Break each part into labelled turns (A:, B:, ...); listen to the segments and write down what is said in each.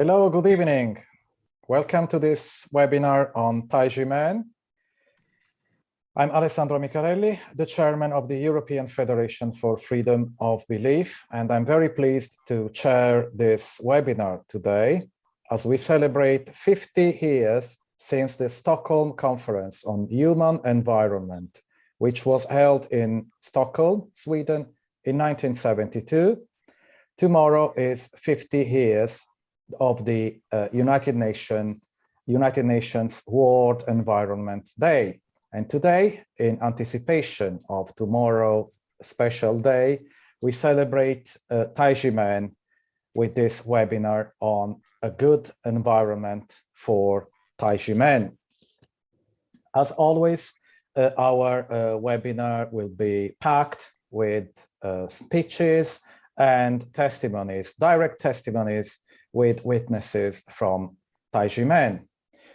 A: Hello, good evening. Welcome to this webinar on Tai Ji Men. I'm Alessandro Micarelli, the chairman of the European Federation for Freedom of Belief, and I'm very pleased to chair this webinar today as we celebrate 50 years since the Stockholm Conference on Human Environment, which was held in Stockholm, Sweden in 1972. Tomorrow is 50 years of the United Nations World Environment Day. And today, in anticipation of tomorrow's special day, we celebrate Tai Ji Men with this webinar on a good environment for Tai Ji Men. As always, our webinar will be packed with speeches and testimonies, direct testimonies with witnesses from Tai Ji Men.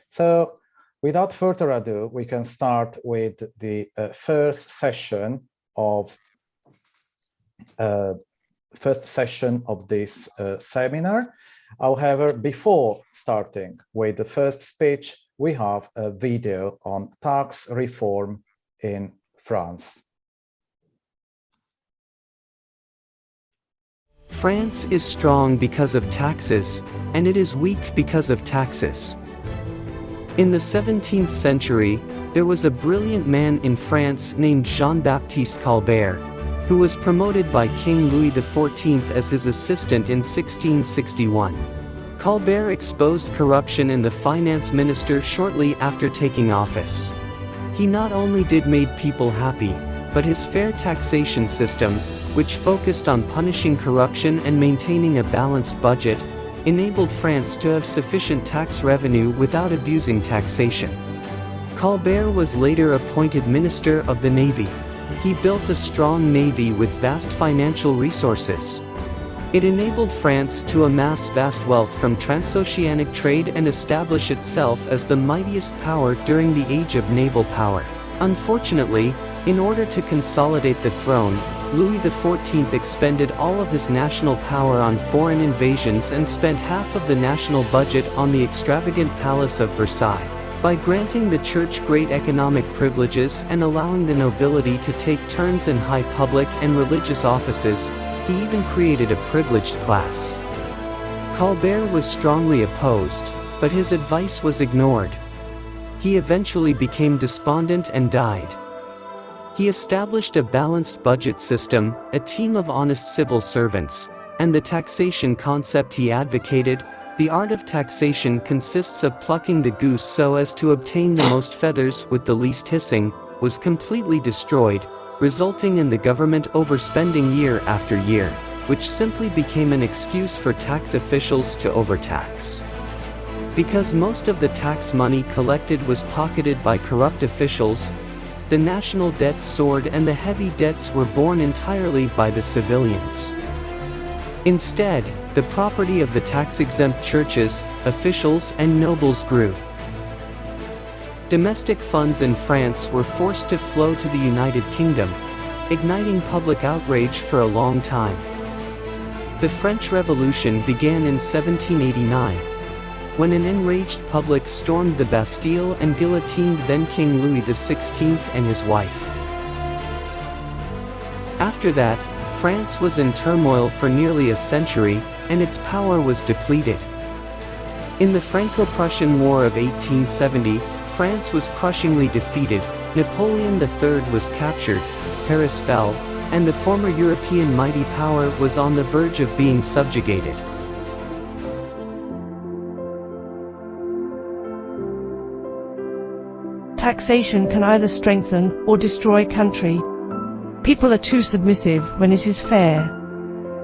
A: So without further ado, we can start with the first session of this seminar. However, before starting with the first speech, we have a video on tax reform in France.
B: France is strong because of taxes, and it is weak because of taxes. In the 17th century, there was a brilliant man in France named Jean-Baptiste Colbert, who was promoted by King Louis XIV as his assistant in 1661. Colbert exposed corruption in the finance minister shortly after taking office. He not only did make people happy, but his fair taxation system, which focused on punishing corruption and maintaining a balanced budget, enabled France to have sufficient tax revenue without abusing taxation. Colbert was later appointed Minister of the Navy. He built a strong navy with vast financial resources. It enabled France to amass vast wealth from transoceanic trade and establish itself as the mightiest power during the age of naval power. Unfortunately, in order to consolidate the throne, Louis XIV expended all of his national power on foreign invasions and spent half of the national budget on the extravagant Palace of Versailles. By granting the church great economic privileges and allowing the nobility to take turns in high public and religious offices, he even created a privileged class. Colbert was strongly opposed, but his advice was ignored. He eventually became despondent and died. He established a balanced budget system, a team of honest civil servants, and the taxation concept he advocated. The art of taxation consists of plucking the goose so as to obtain the most feathers with the least hissing, was completely destroyed, resulting in the government overspending year after year, which simply became an excuse for tax officials to overtax. Because most of the tax money collected was pocketed by corrupt officials, the national debt soared and the heavy debts were borne entirely by the civilians. Instead, the property of the tax-exempt churches, officials, and nobles grew. Domestic funds in France were forced to flow to the United Kingdom, igniting public outrage for a long time. The French Revolution began in 1789. When an enraged public stormed the Bastille and guillotined then King Louis XVI and his wife. After that, France was in turmoil for nearly a century, and its power was depleted. In the Franco-Prussian War of 1870, France was crushingly defeated, Napoleon III was captured, Paris fell, and the former European mighty power was on the verge of being subjugated.
C: Taxation can either strengthen or destroy a country. People are too submissive when it is fair.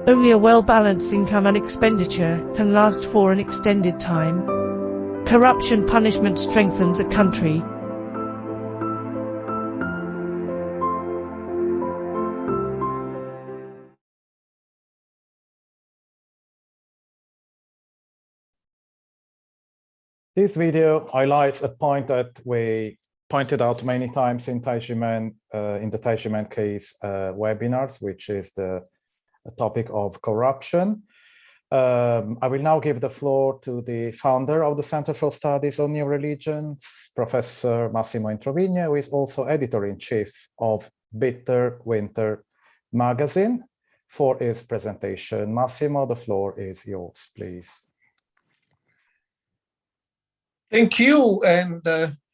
C: Only a well-balanced income and expenditure can last for an extended time. Corruption punishment strengthens a country.
A: This video highlights a point that we pointed out many times in Tai Ji Men, in the Tai Ji Men case webinars, which is the topic of corruption. I will now give the floor to the founder of the Center for Studies on New Religions, Professor Massimo Introvigne, who is also editor-in-chief of Bitter Winter magazine, for his presentation. Massimo, the floor is yours, please.
D: Thank you. And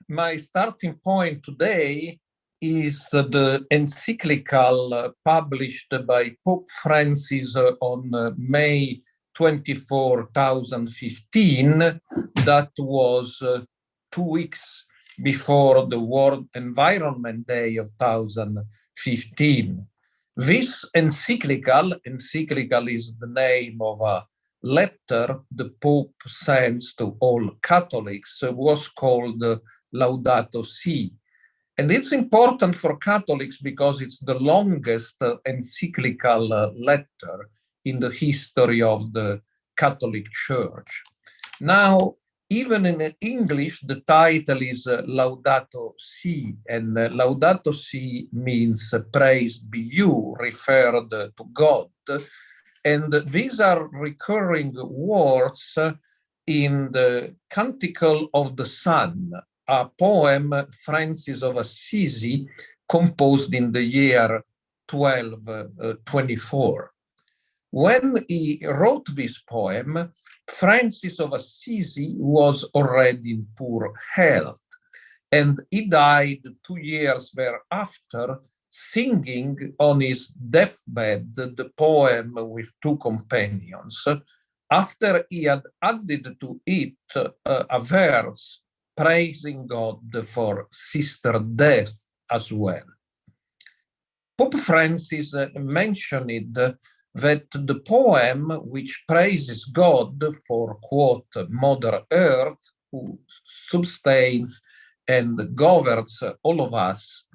D: my starting point today is the encyclical published by Pope Francis on May 24, 2015, that was 2 weeks before the World Environment Day of 2015. This encyclical is the name of a letter the Pope sends to all Catholics, was called Laudato Si. And it's important for Catholics because it's the longest encyclical letter in the history of the Catholic Church. Now, even in English, the title is Laudato Si, and Laudato Si means praised be you, referred to God. And these are recurring words in the Canticle of the Sun, a poem Francis of Assisi composed in the year 1224. When he wrote this poem, Francis of Assisi was already in poor health, and he died 2 years thereafter, singing on his deathbed the poem with 2 companions, after he had added to it a verse praising God for Sister Death as well. Pope Francis mentioned that the poem, which praises God for, quote, Mother Earth, who sustains and governs all of us,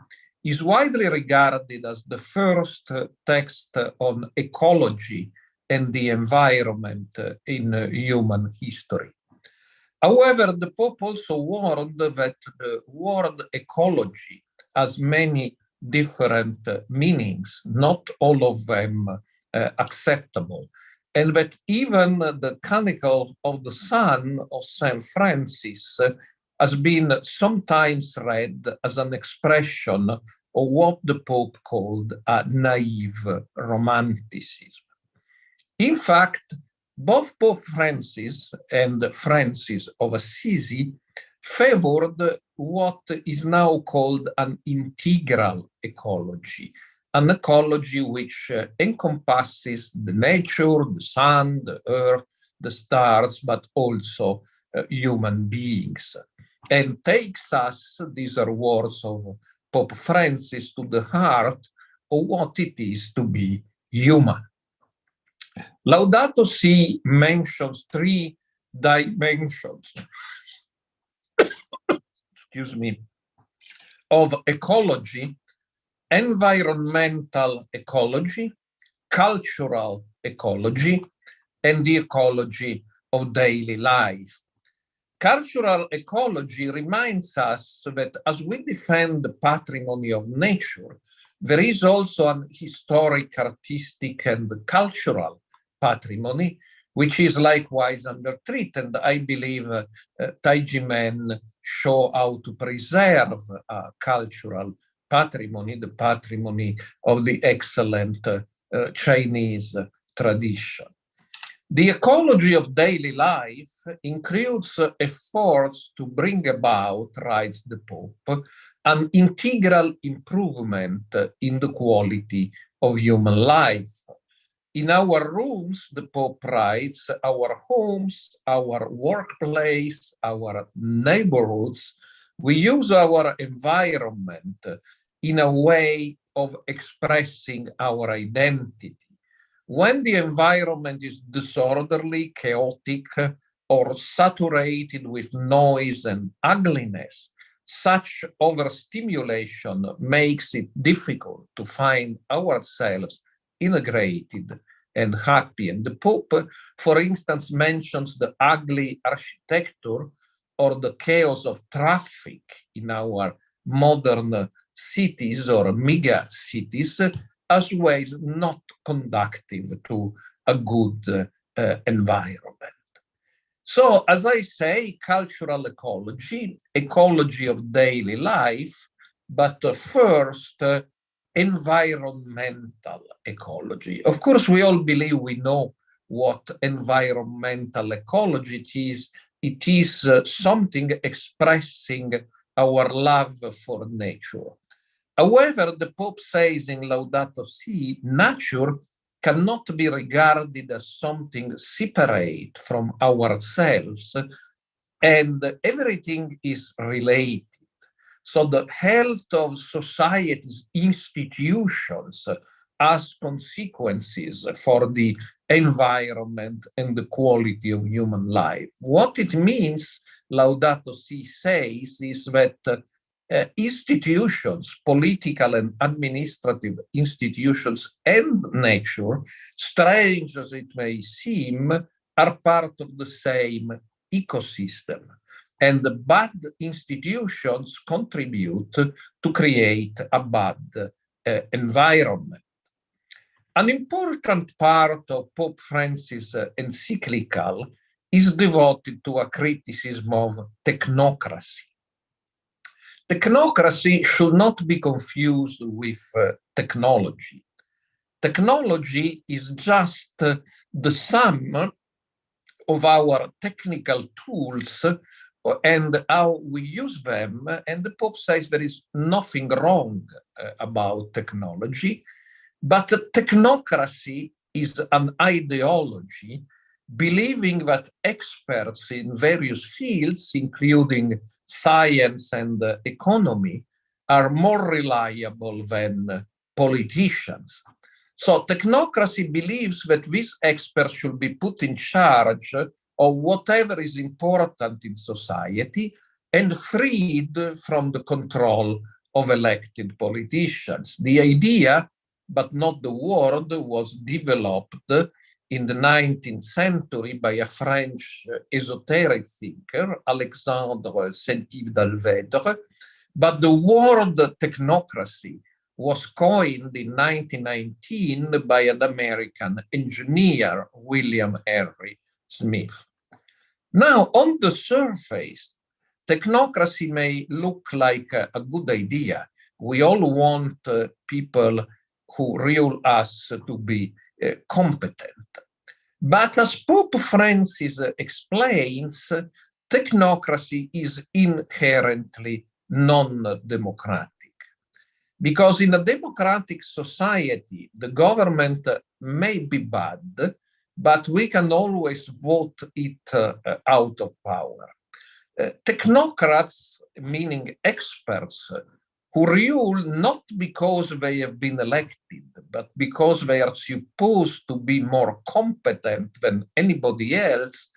D: is widely regarded as the first text on ecology and the environment in human history. However, the Pope also warned that the word ecology has many different meanings, not all of them acceptable, and that even the Canticle of the Sun of St. Francis has been sometimes read as an expression of what the Pope called a naive romanticism. In fact, both Pope Francis and Francis of Assisi favored what is now called an integral ecology, an ecology which encompasses the nature, the sun, the earth, the stars, but also human beings, and takes us, these are words of Pope Francis, to the heart of what it is to be human. Laudato Si mentions 3 dimensions, excuse me, of ecology: environmental ecology, cultural ecology, and the ecology of daily life. Cultural ecology reminds us that as we defend the patrimony of nature, there is also an historic, artistic, and cultural patrimony, which is likewise under threat. And I believe Tai Ji Men show how to preserve cultural patrimony, the patrimony of the excellent Chinese tradition. The ecology of daily life includes efforts to bring about, writes the Pope, an integral improvement in the quality of human life. In our rooms, the Pope writes, our homes, our workplace, our neighborhoods, we use our environment in a way of expressing our identity. When the environment is disorderly, chaotic, or saturated with noise and ugliness, such overstimulation makes it difficult to find ourselves integrated and happy. And the Pope, for instance, mentions the ugly architecture or the chaos of traffic in our modern cities or mega cities as ways not conducive to a good environment. So, as I say, cultural ecology, ecology of daily life, but first, environmental ecology. Of course, we all believe we know what environmental ecology is. It is something expressing our love for nature. However, the Pope says in Laudato Si, nature cannot be regarded as something separate from ourselves, and everything is related. So the health of society's institutions has consequences for the environment and the quality of human life. What it means, Laudato Si says, is that institutions, political and administrative institutions, and nature, strange as it may seem, are part of the same ecosystem. And the bad institutions contribute to create a bad environment. An important part of Pope Francis' encyclical is devoted to a criticism of technocracy. Technocracy should not be confused with technology. Technology is just the sum of our technical tools and how we use them. And the Pope says there is nothing wrong about technology, but technocracy is an ideology believing that experts in various fields, including science and economy, are more reliable than politicians. So technocracy believes that these experts should be put in charge of whatever is important in society and freed from the control of elected politicians. The idea, but not the word, was developed in the 19th century by a French esoteric thinker, Alexandre Saint-Yves d'Alvedre, but the word technocracy was coined in 1919 by an American engineer, William Henry Smith. Now, on the surface, technocracy may look like a good idea. We all want people who rule us to be competent. But as Pope Francis explains, technocracy is inherently non-democratic. Because in a democratic society, the government may be bad, but we can always vote it out of power. Technocrats, meaning experts, who rule not because they have been elected, but because they are supposed to be more competent than anybody else,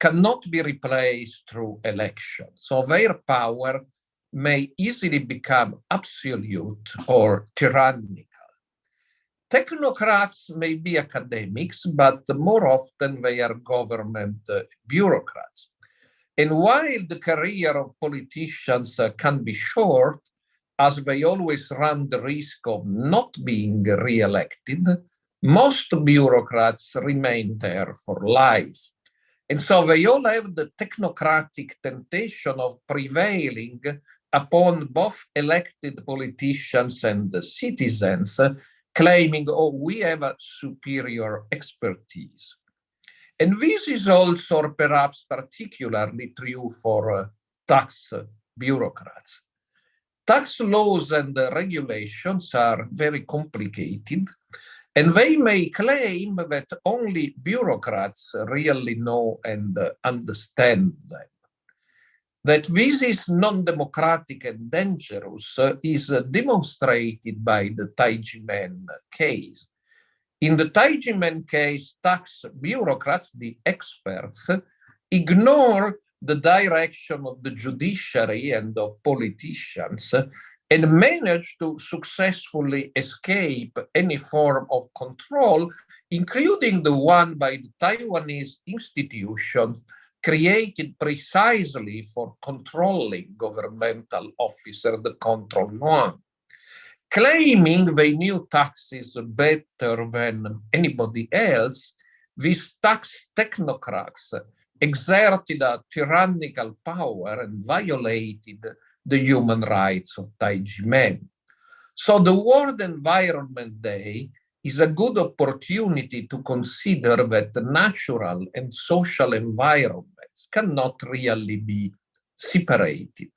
D: cannot be replaced through election. So their power may easily become absolute or tyrannical. Technocrats may be academics, but more often they are government bureaucrats. And while the career of politicians can be short, as they always run the risk of not being re-elected, most bureaucrats remain there for life. And so they all have the technocratic temptation of prevailing upon both elected politicians and the citizens, claiming, oh, we have a superior expertise. And this is also perhaps particularly true for tax bureaucrats. Tax laws and regulations are very complicated, and they may claim that only bureaucrats really know and understand them. That this is non-democratic and dangerous is demonstrated by the Tai Ji Men case. In the Tai Ji Men case, tax bureaucrats, the experts, ignore the direction of the judiciary and of politicians and manage to successfully escape any form of control, including the one by the Taiwanese institutions created precisely for controlling governmental officers, the control noir. Claiming they knew taxes better than anybody else, these tax technocrats exerted a tyrannical power and violated the human rights of Tai Ji Men. So the World Environment Day is a good opportunity to consider that natural and social environments cannot really be separated.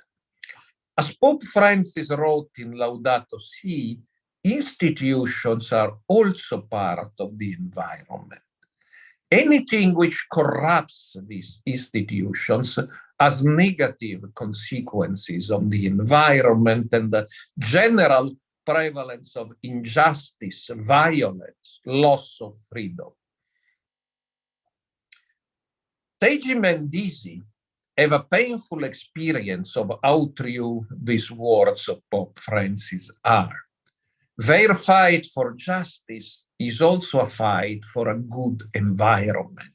D: As Pope Francis wrote in Laudato Si, institutions are also part of the environment. Anything which corrupts these institutions has negative consequences on the environment and the general prevalence of injustice, violence, loss of freedom. Tai Ji Men dizi have a painful experience of how true these words of Pope Francis are. Their fight for justice is also a fight for a good environment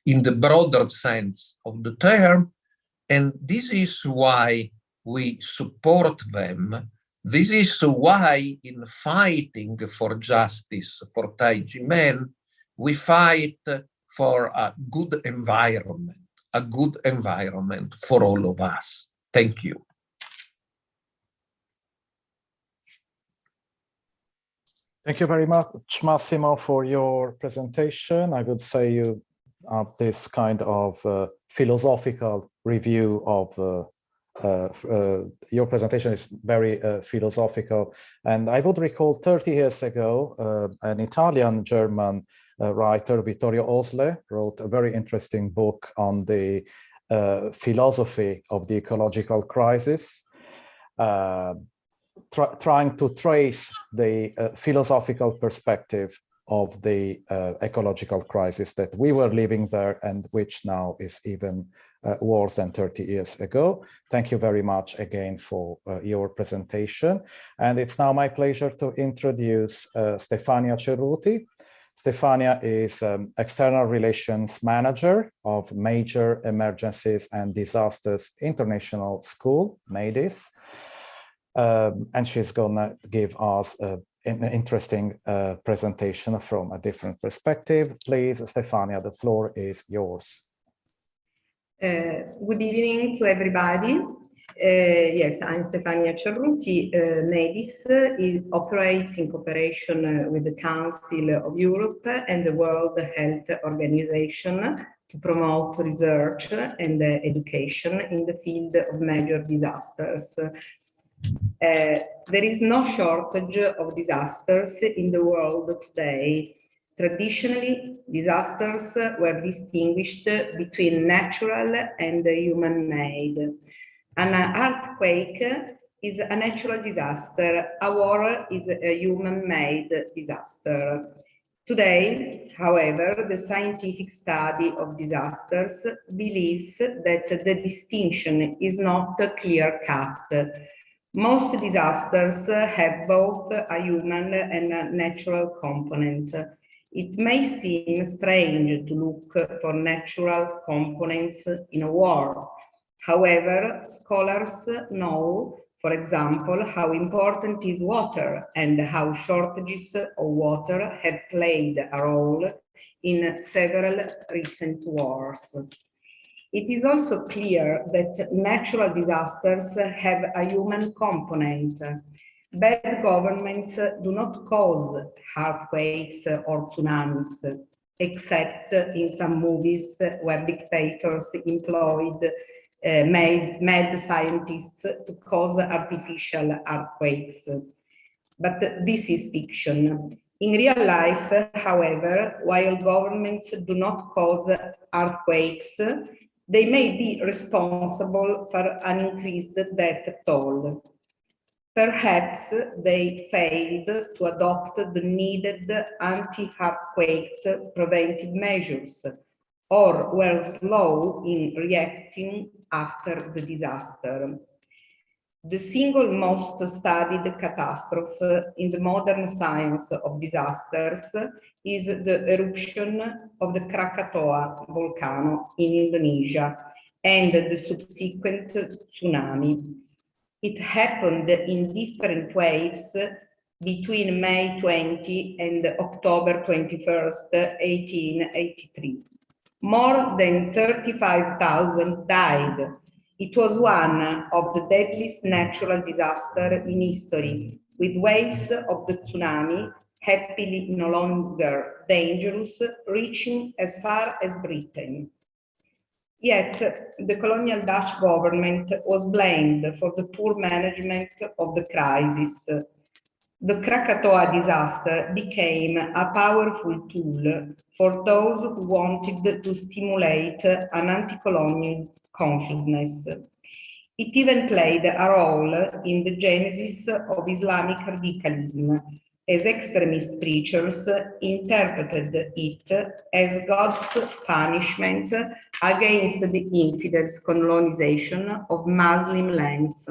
D: in the broader sense of the term, and this is why we support them. This is why in fighting for justice for Tai Ji Men, we fight for a good environment for all of us. Thank you.
A: Thank you very much, Massimo, for your presentation. I would say you have this kind of philosophical review of your presentation is very philosophical. And I would recall 30 years ago, an Italian-German writer, Vittorio Osle, wrote a very interesting book on the philosophy of the ecological crisis, trying to trace the philosophical perspective of the ecological crisis that we were living there and which now is even worse than 30 years ago. Thank you very much again for your presentation. And it's now my pleasure to introduce Stefania Cerruti. Stefania is External Relations Manager of Major Emergencies and Disasters International School, MADIS. And she's gonna give us an interesting presentation from a different perspective. Please, Stefania, the floor is yours.
E: Good evening to everybody. Yes, I'm Stefania Cerruti. MADIS operates in cooperation with the Council of Europe and the World Health Organization to promote research and education in the field of major disasters. There is no shortage of disasters in the world today. Traditionally, disasters were distinguished between natural and human-made. An earthquake is a natural disaster. A war is a human-made disaster. Today, however, the scientific study of disasters believes that the distinction is not clear-cut. Most disasters have both a human and a natural component. It may seem strange to look for natural components in a war. However, scholars know, for example, how important is water and how shortages of water have played a role in several recent wars. It is also clear that natural disasters have a human component. Bad governments do not cause earthquakes or tsunamis, except in some movies where dictators employed mad scientists to cause artificial earthquakes. But this is fiction. In real life, however, while governments do not cause earthquakes, they may be responsible for an increased death toll. Perhaps they failed to adopt the needed anti-earthquake preventive measures, or were slow in reacting after the disaster. The single most studied catastrophe in the modern science of disasters is the eruption of the Krakatoa volcano in Indonesia and the subsequent tsunami. It happened in different waves between May 20 and October 21st, 1883. More than 35,000 died. It was one of the deadliest natural disasters in history, with waves of the tsunami, happily no longer dangerous, reaching as far as Britain. Yet, the colonial Dutch government was blamed for the poor management of the crisis. The Krakatoa disaster became a powerful tool for those who wanted to stimulate an anti-colonial consciousness. It even played a role in the genesis of Islamic radicalism, as extremist preachers interpreted it as God's punishment against the infidels' colonization of Muslim lands.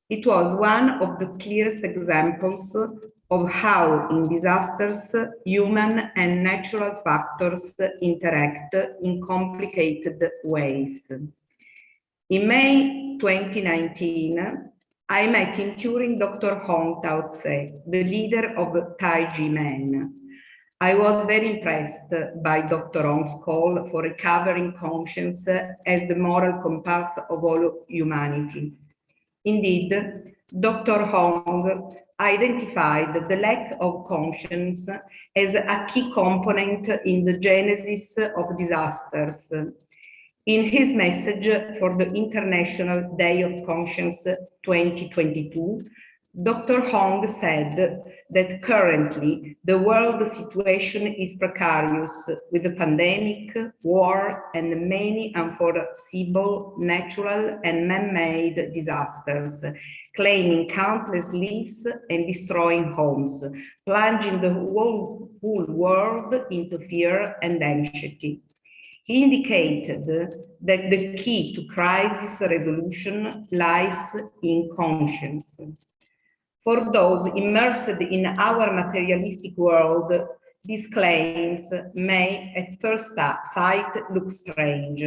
E: It was one of the clearest examples of how in disasters human and natural factors interact in complicated ways. In May 2019, I met in Turin Dr. Hong Tao-tse, the leader of Tai Ji Men. I was very impressed by Dr. Hong's call for recovering conscience as the moral compass of all humanity. Indeed, Dr. Hong identified the lack of conscience as a key component in the genesis of disasters. In his message for the International Day of Conscience 2022, Dr. Hong said that currently the world situation is precarious with the pandemic, war, and many unforeseeable natural and man-made disasters, claiming countless lives and destroying homes, plunging the whole world into fear and anxiety. He indicated that the key to crisis resolution lies in conscience. For those immersed in our materialistic world, these claims may at first sight look strange.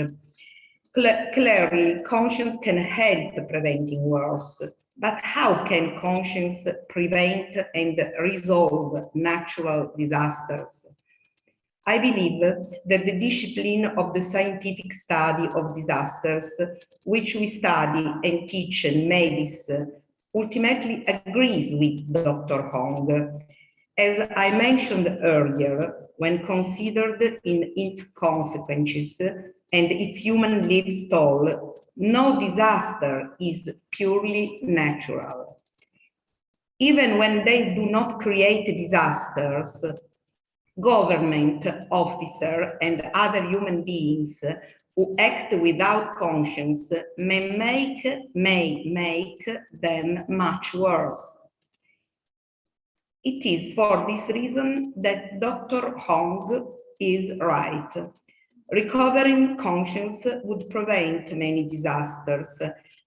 E: Clearly, conscience can help preventing wars, but how can conscience prevent and resolve natural disasters? I believe that the discipline of the scientific study of disasters, which we study and teach in medicine, ultimately agrees with Dr. Hong. As I mentioned earlier, when considered in its consequences and its human lives toll, no disaster is purely natural. Even when they do not create disasters, government officers and other human beings who act without conscience may make them much worse. It is for this reason that Dr. Hong is right. Recovering conscience would prevent many disasters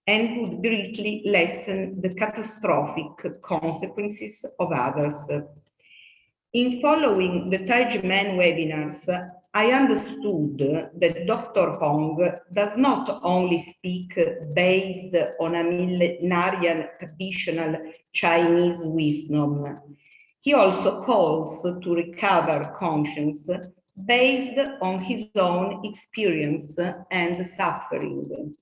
E: and would greatly lessen the catastrophic consequences of others. In following the Tai Ji Men webinars, I understood that Dr. Hong does not only speak based on a millenarian traditional Chinese wisdom. He also calls to recover conscience based on his own experience and suffering.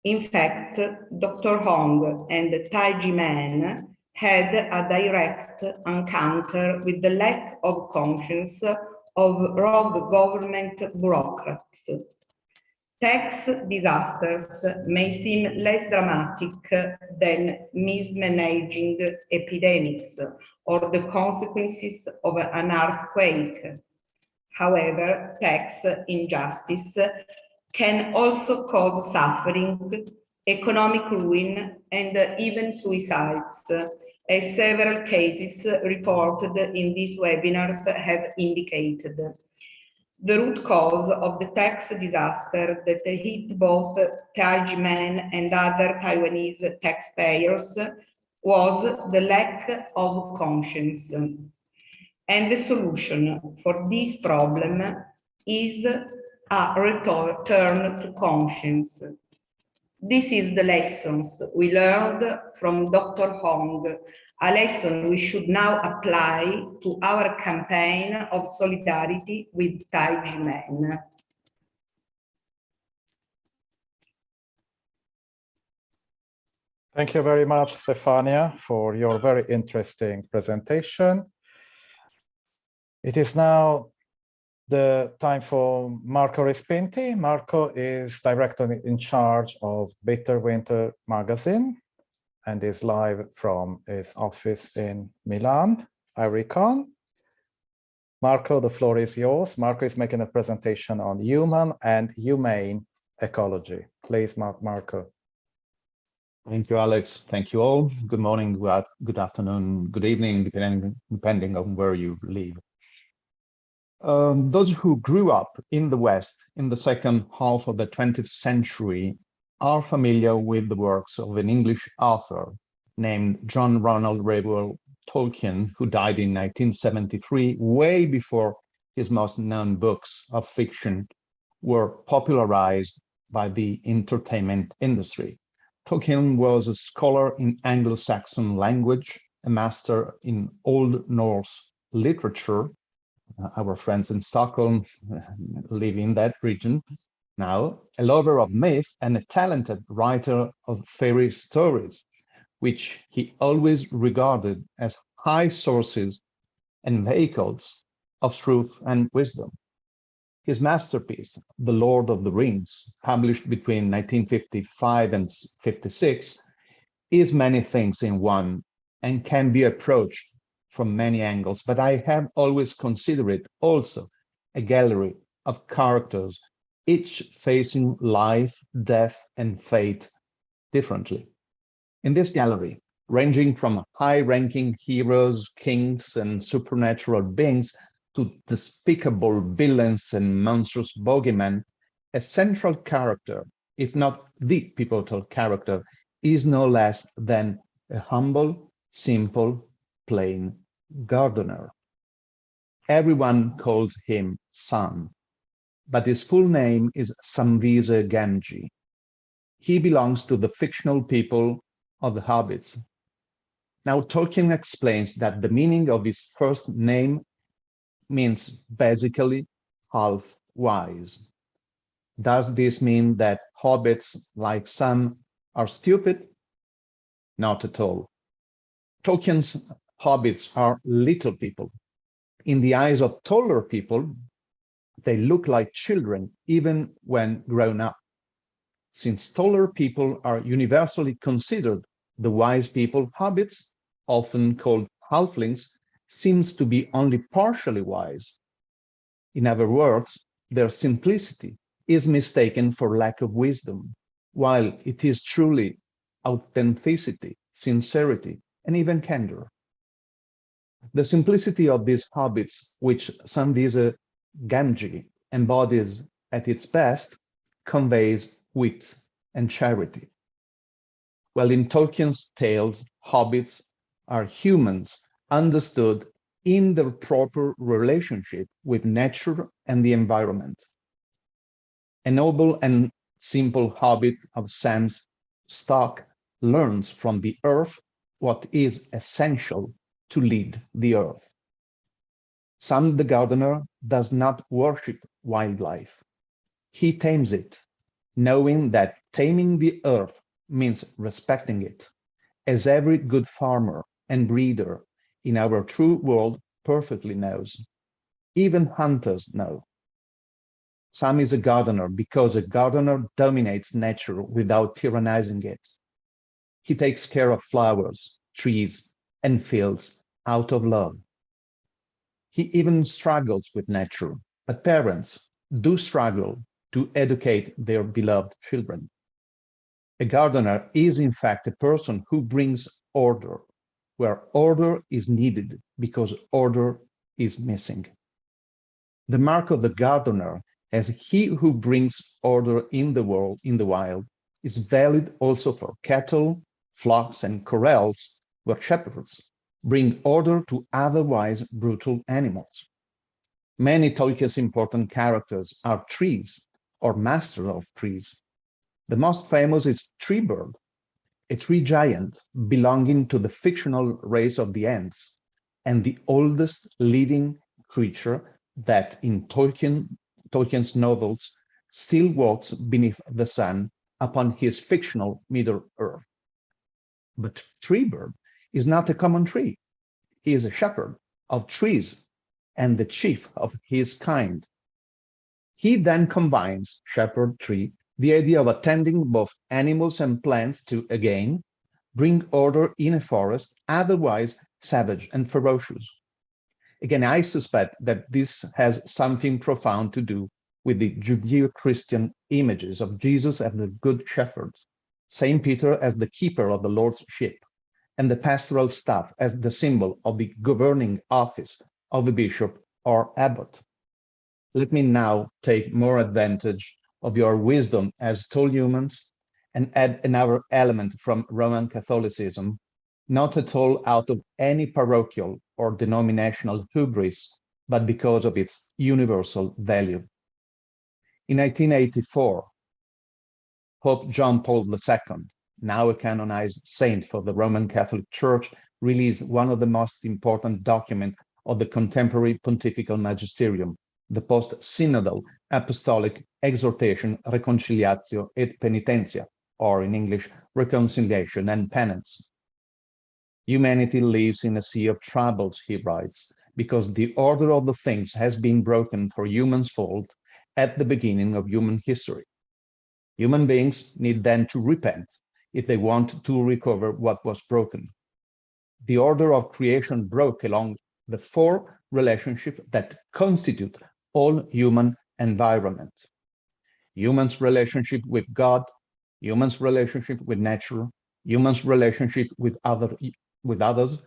E: In fact, Dr. Hong and Tai Ji Men had a direct encounter with the lack of conscience of rogue government bureaucrats. Tax disasters may seem less dramatic than mismanaging epidemics or the consequences of an earthquake. However, tax injustice can also cause suffering, economic ruin, and even suicides, as several cases reported in these webinars have indicated. The root cause of the tax disaster that hit both Tai Ji Men and other Taiwanese taxpayers was the lack of conscience. And the solution for this problem is a return to conscience. This is the lessons we learned from Dr. Hong a lesson we should now apply to our campaign of solidarity with Tai Ji Men.
A: Thank you very much, Stefania, for your very interesting presentation. It is now the time for Marco Respinti. Marco is director in charge of Bitter Winter magazine and is live from his office in Milan, I reckon. Marco, the floor is yours. Marco is making a presentation on human and humane ecology. Please, Marco.
F: Thank you, Alex. Thank you all. Good morning, good afternoon, good evening, depending on where you live. Those who grew up in the West in the second half of the 20th century are familiar with the works of an English author named John Ronald Reuel Tolkien, who died in 1973, way before his most known books of fiction were popularized by the entertainment industry. Tolkien was a scholar in Anglo-Saxon language, a master in Old Norse literature. Our friends in Stockholm live in that region now, a lover of myth and a talented writer of fairy stories, which he always regarded as high sources and vehicles of truth and wisdom. His masterpiece, The Lord of the Rings, published between 1955 and 56, is many things in one and can be approached from many angles, but I have always considered it also a gallery of characters, each facing life, death, and fate differently. In this gallery, ranging from high-ranking heroes, kings, and supernatural beings to despicable villains and monstrous bogeymen, a central character, if not the pivotal character, is no less than a humble, simple, plain gardener. Everyone calls him Sam, but his full name is Samvise Gamgee. He belongs to the fictional people of the Hobbits. Now, Tolkien explains that the meaning of his first name means basically half wise. Does this mean that hobbits like Sam are stupid? Not at all. Tolkien's hobbits are little people. In the eyes of taller people, they look like children even when grown up. Since taller people are universally considered the wise people, hobbits, often called halflings, seems to be only partially wise. In other words, their simplicity is mistaken for lack of wisdom, while it is truly authenticity, sincerity, and even candor. The simplicity of these hobbits, which Samvise Gamgee embodies at its best, conveys wit and charity. Well, in Tolkien's tales, hobbits are humans understood in their proper relationship with nature and the environment. A noble and simple hobbit of Sam's stock learns from the earth what is essential to lead the earth. Sam the gardener does not worship wildlife. He tames it, knowing that taming the earth means respecting it, as every good farmer and breeder in our true world perfectly knows. Even hunters know. Sam is a gardener because a gardener dominates nature without tyrannizing it. He takes care of flowers, trees, and fields out of love. He even struggles with nature, but parents do struggle to educate their beloved children. A gardener is in fact a person who brings order where order is needed because order is missing. The mark of the gardener as he who brings order in the world, in the wild, is valid also for cattle, flocks, and corrals, where shepherds bring order to otherwise brutal animals. Many Tolkien's important characters are trees or masters of trees. The most famous is Treebird, a tree giant belonging to the fictional race of the ants, and the oldest living creature that in Tolkien's novels still walks beneath the sun upon his fictional Middle-earth. But Treebird is not a common tree. He is a shepherd of trees and the chief of his kind. He then combines, shepherd tree, the idea of attending both animals and plants to, again, bring order in a forest otherwise savage and ferocious. Again, I suspect that this has something profound to do with the Judeo-Christian images of Jesus as the Good Shepherd, Saint Peter as the keeper of the Lord's sheep, and the pastoral staff as the symbol of the governing office of a bishop or abbot. Let me now take more advantage of your wisdom as tall humans and add another element from Roman Catholicism, not at all out of any parochial or denominational hubris, but because of its universal value. In 1984, Pope John Paul II, now a canonized saint for the Roman Catholic Church, released one of the most important documents of the contemporary pontifical magisterium, the post-synodal apostolic exhortation Reconciliatio et Penitentia, or in English, reconciliation and penance. Humanity lives in a sea of troubles, he writes, because the order of the things has been broken for human's fault at the beginning of human history. Human beings need then to repent if they want to recover what was broken. The order of creation broke along the four relationships that constitute all human environment. Human's relationship with God, human's relationship with nature, human's relationship with others,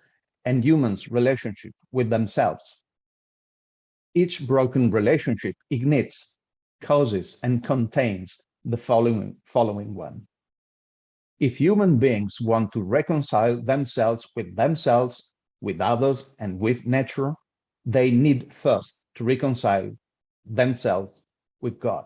F: and human's relationship with themselves. Each broken relationship ignites, causes, and contains the following one. If human beings want to reconcile themselves, with others, and with nature, they need first to reconcile themselves with God.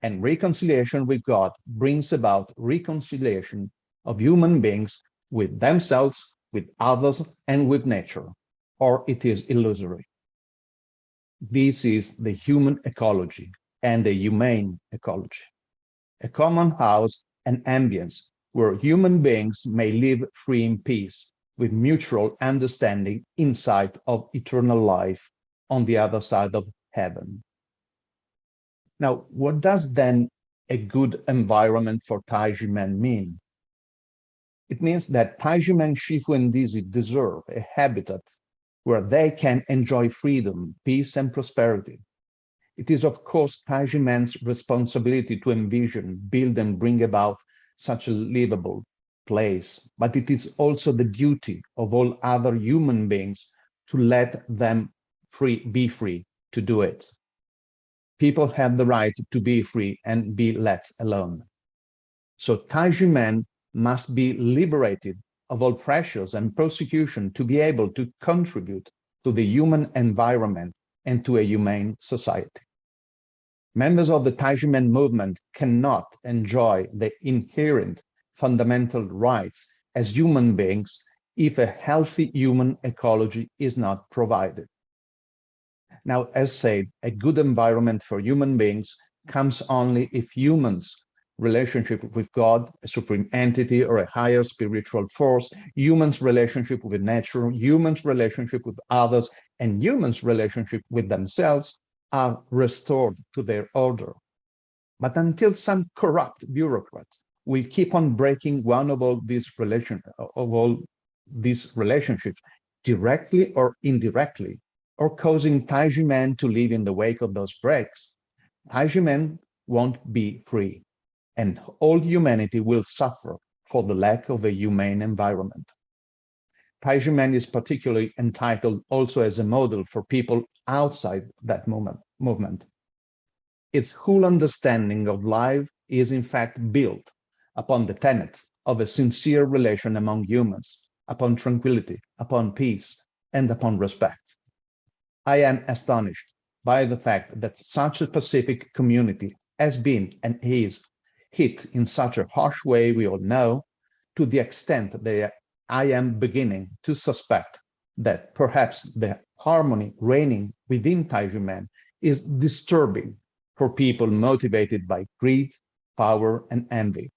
F: And reconciliation with God brings about reconciliation of human beings with themselves, with others, and with nature, or it is illusory. This is the human ecology and the humane ecology, a common house and ambience where human beings may live free in peace with mutual understanding in sight of eternal life on the other side of heaven. Now, what does then a good environment for Tai Ji Men mean? It means that Tai Ji Men, Shifu, and Dizi deserve a habitat where they can enjoy freedom, peace, and prosperity. It is, of course, Tai Ji Men's responsibility to envision, build, and bring about such a livable place, but it is also the duty of all other human beings to let them be free to do it. People have the right to be free and be let alone. So Tai Ji Men must be liberated of all pressures and persecution to be able to contribute to the human environment and to a humane society. Members of the Tai Ji Men movement cannot enjoy the inherent fundamental rights as human beings if a healthy human ecology is not provided. Now, as said, a good environment for human beings comes only if humans' relationship with God, a supreme entity or a higher spiritual force, humans' relationship with nature, humans' relationship with others, and humans' relationship with themselves are restored to their order. But until some corrupt bureaucrat will keep on breaking one of all these relationships directly or indirectly, or causing Tai Ji Men to live in the wake of those breaks, Tai Ji Men won't be free, and all humanity will suffer for the lack of a humane environment. Tai Ji Men is particularly entitled also as a model for people outside that movement. Its whole understanding of life is in fact built upon the tenet of a sincere relation among humans, upon tranquility, upon peace, and upon respect. I am astonished by the fact that such a Pacific community has been and is hit in such a harsh way, we all know, to the extent that I am beginning to suspect that perhaps the harmony reigning within Tai Ji Men is disturbing for people motivated by greed, power, and envy.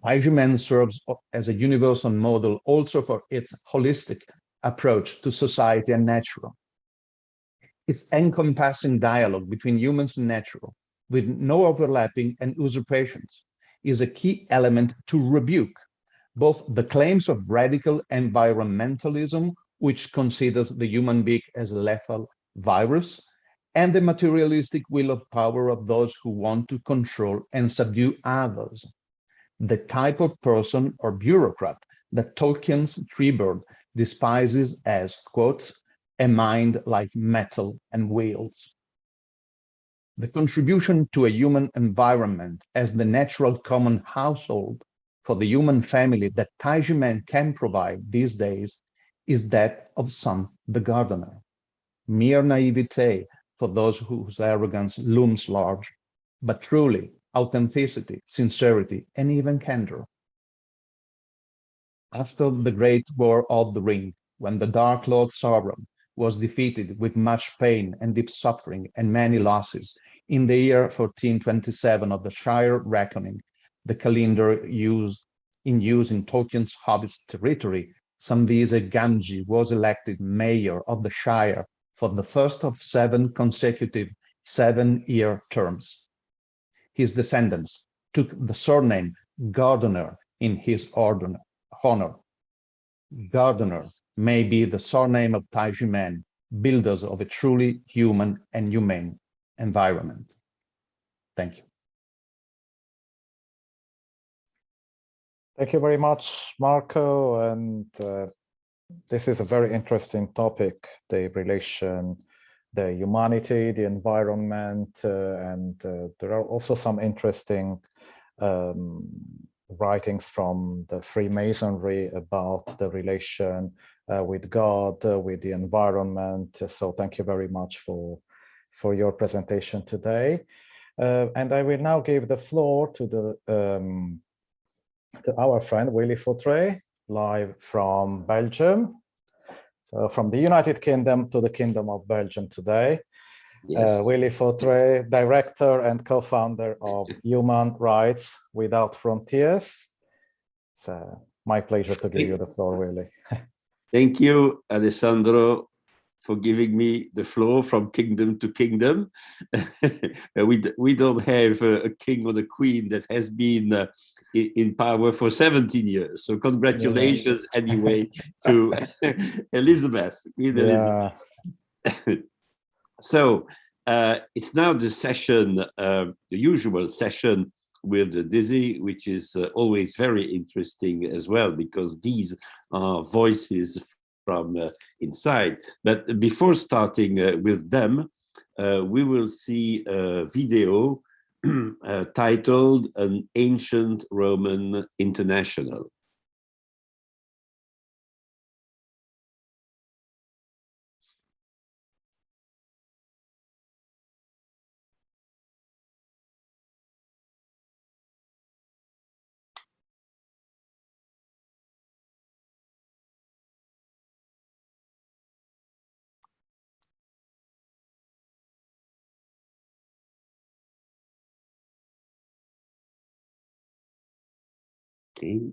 F: Tai Ji Men serves as a universal model also for its holistic approach to society and nature. Its encompassing dialogue between humans and nature, with no overlapping and usurpations, is a key element to rebuke both the claims of radical environmentalism, which considers the human being as a lethal virus, and the materialistic will of power of those who want to control and subdue others. The type of person or bureaucrat that Tolkien's Treebird despises as, quote, a mind like metal and wheels. The contribution to a human environment as the natural common household for the human family that Tai Ji Men can provide these days is that of some the gardener. Mere naivete for those whose arrogance looms large, but truly authenticity, sincerity, and even candor. After the Great War of the Ring, when the Dark Lord Sauron was defeated with much pain and deep suffering and many losses, in the year 1427 of the Shire Reckoning, the calendar in use in Tolkien's Hobbit's territory, Samvise Gamgee was elected mayor of the Shire for the first of 7 consecutive 7-year terms. His descendants took the surname Gardener in his honor. Gardener may be the surname of Tai Ji Men, builders of a truly human and humane environment. Thank you.
A: Thank you very much, Marco. And this is a very interesting topic, the relation, the humanity, the environment, and there are also some interesting writings from the Freemasonry about the relation with God, with the environment. So thank you very much for your presentation today. And I will now give the floor to our friend Willy Fautré, live from Belgium. So from the United Kingdom to the Kingdom of Belgium today. Yes. Willy Fautré, director and co-founder of Human Rights Without Frontiers. It's my pleasure to give you the floor, Willy.
G: Thank you, Alessandro, for giving me the floor from kingdom to kingdom. We don't have a king or a queen that has been in power for 17 years. So congratulations anyway to Elizabeth, Queen Elizabeth. So it's now the session, the usual session with the dizi, which is always very interesting as well, because these are voices from inside. But before starting with them, we will see a video titled An Ancient Roman International. Okay.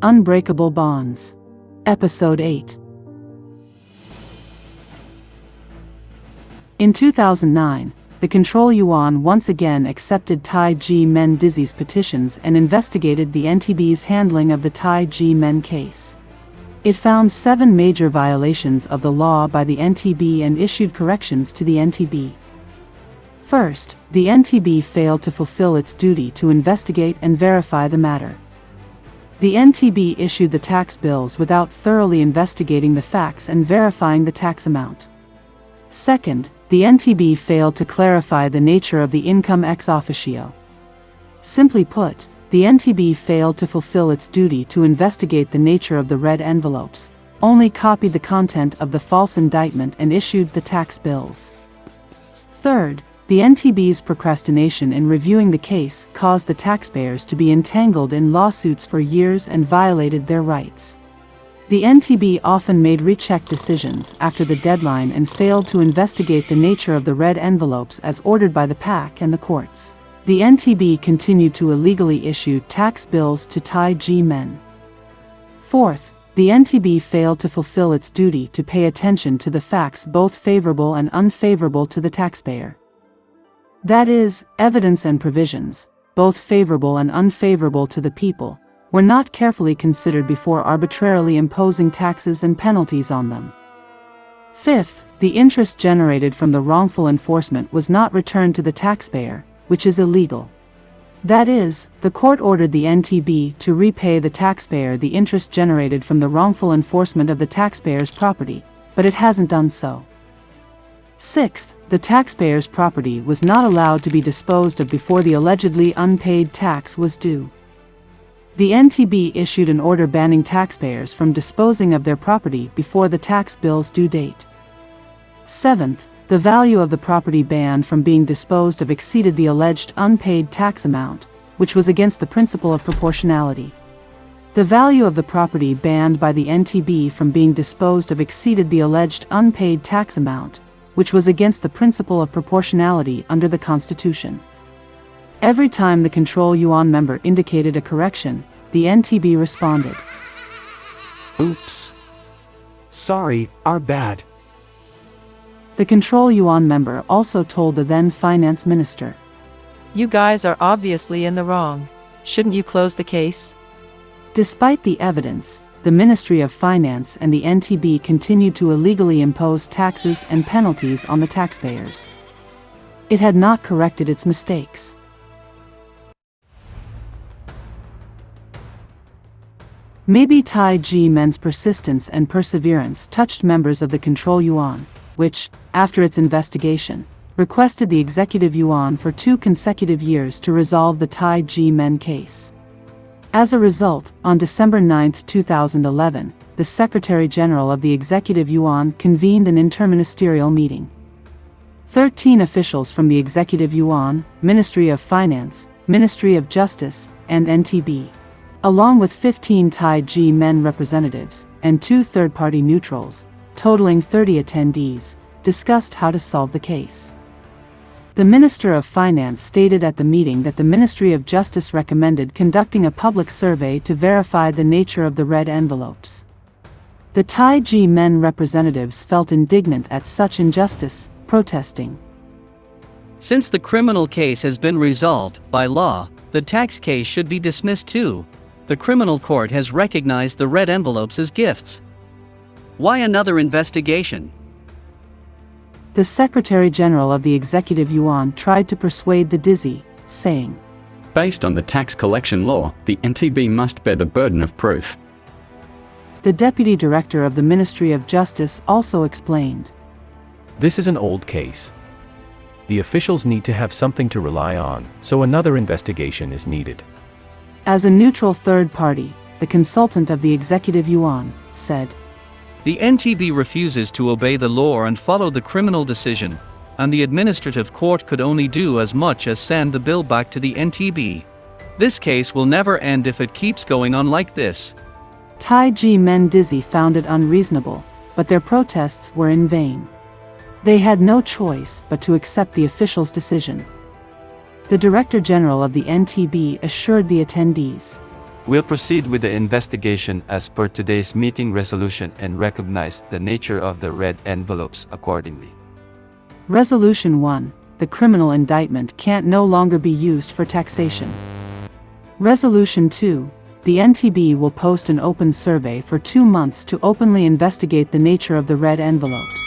H: Unbreakable Bonds, Episode 8. In 2009, the Control Yuan once again accepted Tai Ji Men Dizi's petitions and investigated the NTB's handling of the Tai Ji Men case. It found 7 major violations of the law by the NTB and issued corrections to the NTB. First, the NTB failed to fulfill its duty to investigate and verify the matter. The NTB issued the tax bills without thoroughly investigating the facts and verifying the tax amount. Second, the NTB failed to clarify the nature of the income ex officio. Simply put, the NTB failed to fulfill its duty to investigate the nature of the red envelopes, only copied the content of the false indictment and issued the tax bills. Third, the NTB's procrastination in reviewing the case caused the taxpayers to be entangled in lawsuits for years and violated their rights. The NTB often made recheck decisions after the deadline and failed to investigate the nature of the red envelopes as ordered by the PAC and the courts. The NTB continued to illegally issue tax bills to Tai Ji Men. Fourth, the NTB failed to fulfill its duty to pay attention to the facts both favorable and unfavorable to the taxpayer. That is, evidence and provisions, both favorable and unfavorable to the people, were not carefully considered before arbitrarily imposing taxes and penalties on them. Fifth, the interest generated from the wrongful enforcement was not returned to the taxpayer, which is illegal. That is, the court ordered the NTB to repay the taxpayer the interest generated from the wrongful enforcement of the taxpayer's property, but it hasn't done so. Sixth, the taxpayer's property was not allowed to be disposed of before the allegedly unpaid tax was due. The NTB issued an order banning taxpayers from disposing of their property before the tax bill's due date. Seventh, the value of the property banned from being disposed of exceeded the alleged unpaid tax amount, which was against the principle of proportionality. The value of the property banned by the NTB from being disposed of exceeded the alleged unpaid tax amount, which was against the principle of proportionality under the Constitution. Every time the Control Yuan member indicated a correction, the NTB responded,
B: Oops. Sorry, our bad.
H: The Control Yuan member also told the then finance minister,
I: You guys are obviously in the wrong. Shouldn't you close the case?
H: Despite the evidence, the Ministry of Finance and the NTB continued to illegally impose taxes and penalties on the taxpayers. It had not corrected its mistakes. Maybe Tai Ji Men's persistence and perseverance touched members of the Control Yuan, which, after its investigation, requested the Executive Yuan for 2 consecutive years to resolve the Tai Ji Men case. As a result, on December 9, 2011, the Secretary General of the Executive Yuan convened an interministerial meeting. 13 officials from the Executive Yuan, Ministry of Finance, Ministry of Justice, and NTB, along with 15 Tai Ji Men representatives, and 2 third-party neutrals, totaling 30 attendees, discussed how to solve the case. The Minister of Finance stated at the meeting that the Ministry of Justice recommended conducting a public survey to verify the nature of the red envelopes. The Tai Ji Men representatives felt indignant at such injustice, protesting.
J: Since the criminal case has been resolved by law, the tax case should be dismissed too. The criminal court has recognized the red envelopes as gifts. Why another investigation?
H: The Secretary General of the Executive Yuan tried to persuade the dizi, saying,
K: Based on the tax collection law, the NTB must bear the burden of proof.
H: The Deputy Director of the Ministry of Justice also explained.
L: This is an old case. The officials need to have something to rely on, so another investigation is needed.
H: As a neutral third party, the consultant of the Executive Yuan said,
J: The NTB refuses to obey the law and follow the criminal decision, and the administrative court could only do as much as send the bill back to the NTB. This case will never end if it keeps going on like this.
H: Tai Ji Men dizi found it unreasonable, but their protests were in vain. They had no choice but to accept the official's decision. The Director General of the NTB assured the attendees,
M: We'll proceed with the investigation as per today's meeting resolution and recognize the nature of the red envelopes accordingly.
H: Resolution 1. The criminal indictment can't no longer be used for taxation. Resolution 2. The NTB will post an open survey for 2 months to openly investigate the nature of the red envelopes.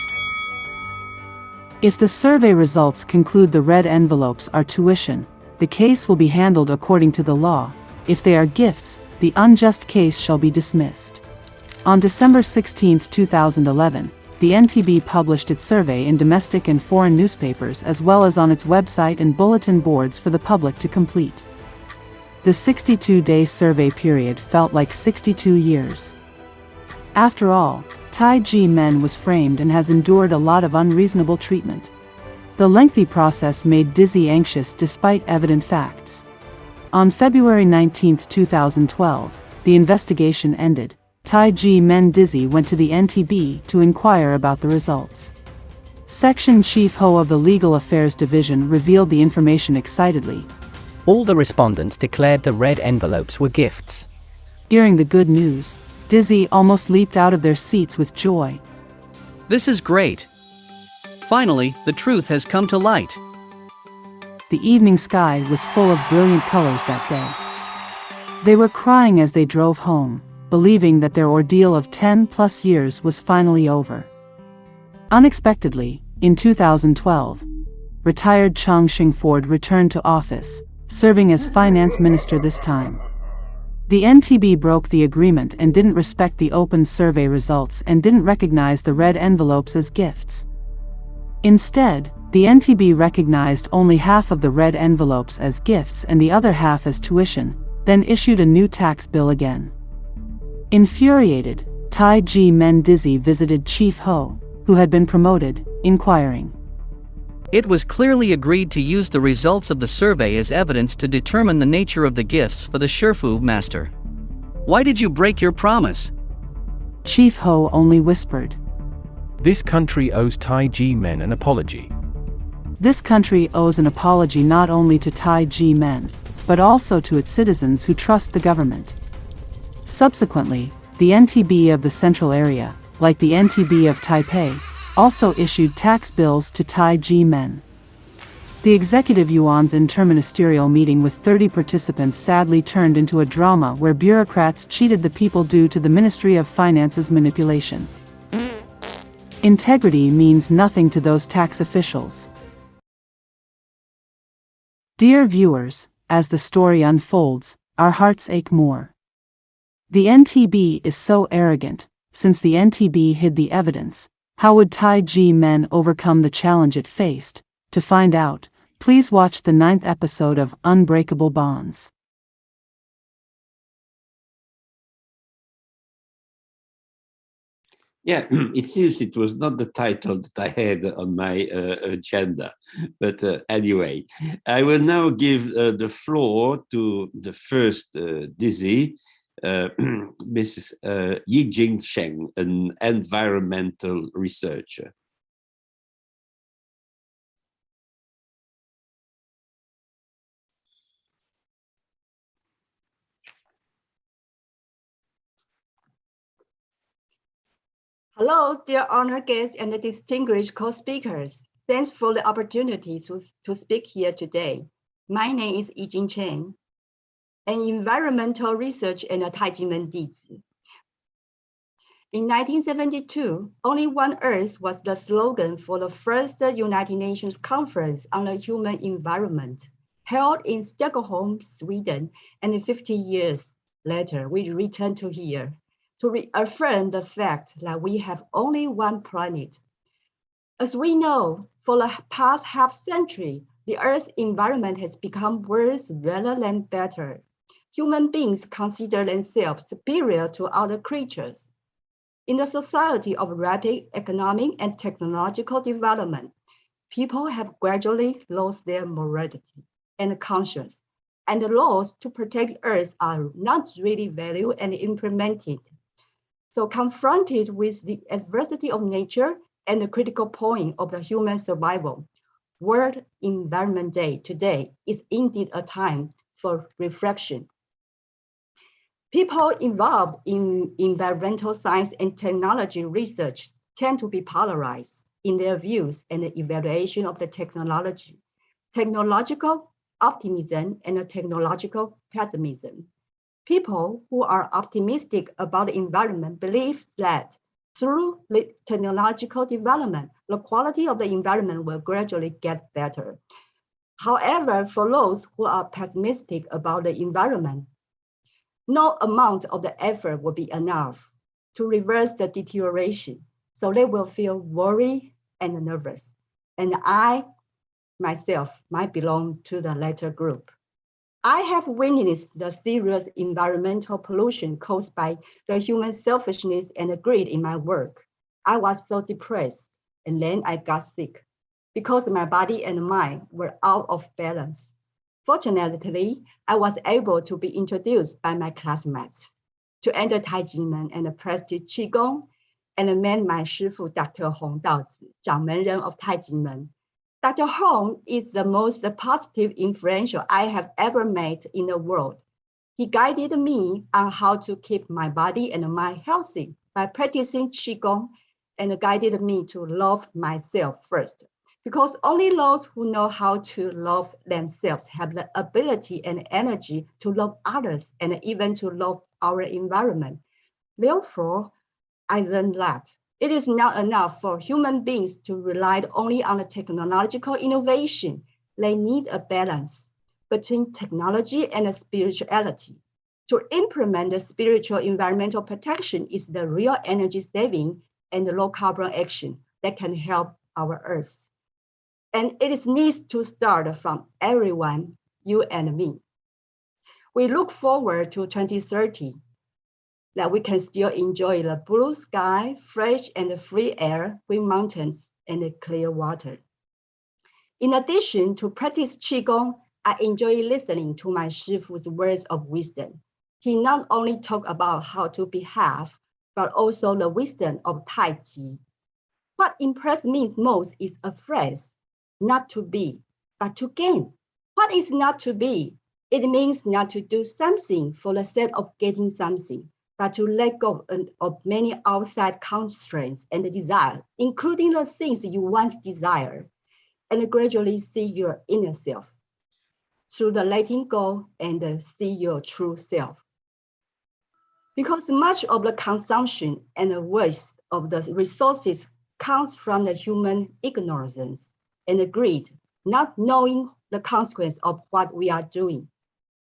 H: If the survey results conclude the red envelopes are tuition, the case will be handled according to the law. If they are gifts, the unjust case shall be dismissed. On December 16, 2011, the NTB published its survey in domestic and foreign newspapers as well as on its website and bulletin boards for the public to complete. The 62-day survey period felt like 62 years. After all, Tai Ji Men was framed and has endured a lot of unreasonable treatment. The lengthy process made Dizi anxious despite evident facts. On February 19, 2012, the investigation ended. Tai Ji Men Dizi went to the NTB to inquire about the results. Section Chief Ho of the Legal Affairs Division revealed the information excitedly.
L: All the respondents declared the red envelopes were gifts.
H: Hearing the good news, Dizi almost leaped out of their seats with joy.
J: This is great. Finally, the truth has come to light.
H: The evening sky was full of brilliant colors that day. They were crying as they drove home, believing that their ordeal of 10+ years was finally over. Unexpectedly, in 2012, retired Chang Shing-Ford returned to office, serving as finance minister this time. The NTB broke the agreement and didn't respect the open survey results and didn't recognize the red envelopes as gifts. Instead, the NTB recognized only half of the red envelopes as gifts and the other half as tuition, then issued a new tax bill again. Infuriated, Tai Ji Men Dizi visited Chief Ho, who had been promoted, inquiring.
J: It was clearly agreed to use the results of the survey as evidence to determine the nature of the gifts for the shifu master. Why did you break your promise?
H: Chief Ho only whispered.
L: This country owes Tai Ji Men an apology.
H: This country owes an apology not only to Tai Ji Men, but also to its citizens who trust the government. Subsequently, the NTB of the central area, like the NTB of Taipei, also issued tax bills to Tai Ji Men. The Executive Yuan's interministerial meeting with 30 participants sadly turned into a drama where bureaucrats cheated the people due to the Ministry of Finance's manipulation. Integrity means nothing to those tax officials. Dear viewers, as the story unfolds, our hearts ache more. The NTB is so arrogant. Since the NTB hid the evidence, how would Tai Ji Men overcome the challenge it faced? To find out, please watch the 9th episode of Unbreakable Bonds.
G: Yeah, it seems it was not the title that I had on my agenda. But anyway, I will now give the floor to the first Dizi, Mrs. Yi Jingsheng, an environmental researcher.
N: Hello, dear honored guests and distinguished co-speakers. Thanks for the opportunity to speak here today. My name is Yi Jingsheng, an environmental researcher and a Tai Ji Men Dizi. In 1972, Only One Earth was the slogan for the first United Nations Conference on the Human Environment, held in Stockholm, Sweden, and 50 years later, we returned to here to reaffirm the fact that we have only one planet. As we know, for the past half-century, the Earth's environment has become worse rather than better. Human beings consider themselves superior to other creatures. In the society of rapid economic and technological development, people have gradually lost their morality and conscience, and the laws to protect Earth are not really valued and implemented. So confronted with the adversity of nature and the critical point of the human survival, World Environment Day today is indeed a time for reflection. People involved in environmental science and technology research tend to be polarized in their views and the evaluation of the technology, technological optimism and technological pessimism. People who are optimistic about the environment believe that through technological development, the quality of the environment will gradually get better. However, for those who are pessimistic about the environment, no amount of the effort will be enough to reverse the deterioration. So they will feel worried and nervous. And I, myself, might belong to the latter group. I have witnessed the serious environmental pollution caused by the human selfishness and greed in my work. I was so depressed, and then I got sick because my body and mind were out of balance. Fortunately, I was able to be introduced by my classmates to enter Tai Ji Men and practice Qigong, and met my shifu, Dr. Hong Daozi, 掌门人 of Tai Ji Men. Dr. Hong is the most positive influential I have ever met in the world. He guided me on how to keep my body and mind healthy by practicing Qigong, and guided me to love myself first. Because only those who know how to love themselves have the ability and energy to love others and even to love our environment. Therefore, I learned that it is not enough for human beings to rely only on the technological innovation. They need a balance between technology and spirituality. To implement the spiritual environmental protection is the real energy saving and low carbon action that can help our Earth. And it needs to start from everyone, you and me. We look forward to 2030, that we can still enjoy the blue sky, fresh and free air, green mountains, and clear water. In addition to practice Qigong, I enjoy listening to my shifu's words of wisdom. He not only talked about how to behave, but also the wisdom of Tai Chi. What impressed me most is a phrase, not to be, but to gain. What is not to be? It means not to do something for the sake of getting something, but to let go of many outside constraints and desires, including the things you once desired, and gradually see your inner self through the letting go and see your true self. Because much of the consumption and the waste of the resources comes from the human ignorance and the greed, not knowing the consequence of what we are doing.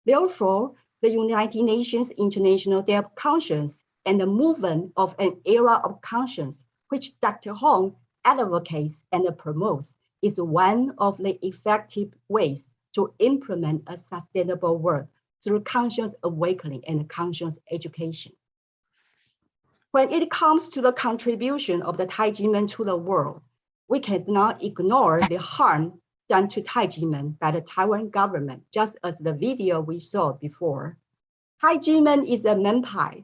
N: Therefore, the United Nations International Day of Conscience and the movement of an era of conscience, which Dr. Hong advocates and promotes, is one of the effective ways to implement a sustainable world through conscious awakening and conscious education. When it comes to the contribution of the Tai Ji Men to the world, we cannot ignore the harm done to Tai Ji Men by the Taiwan government, just as the video we saw before. Tai Ji Men is a menpai,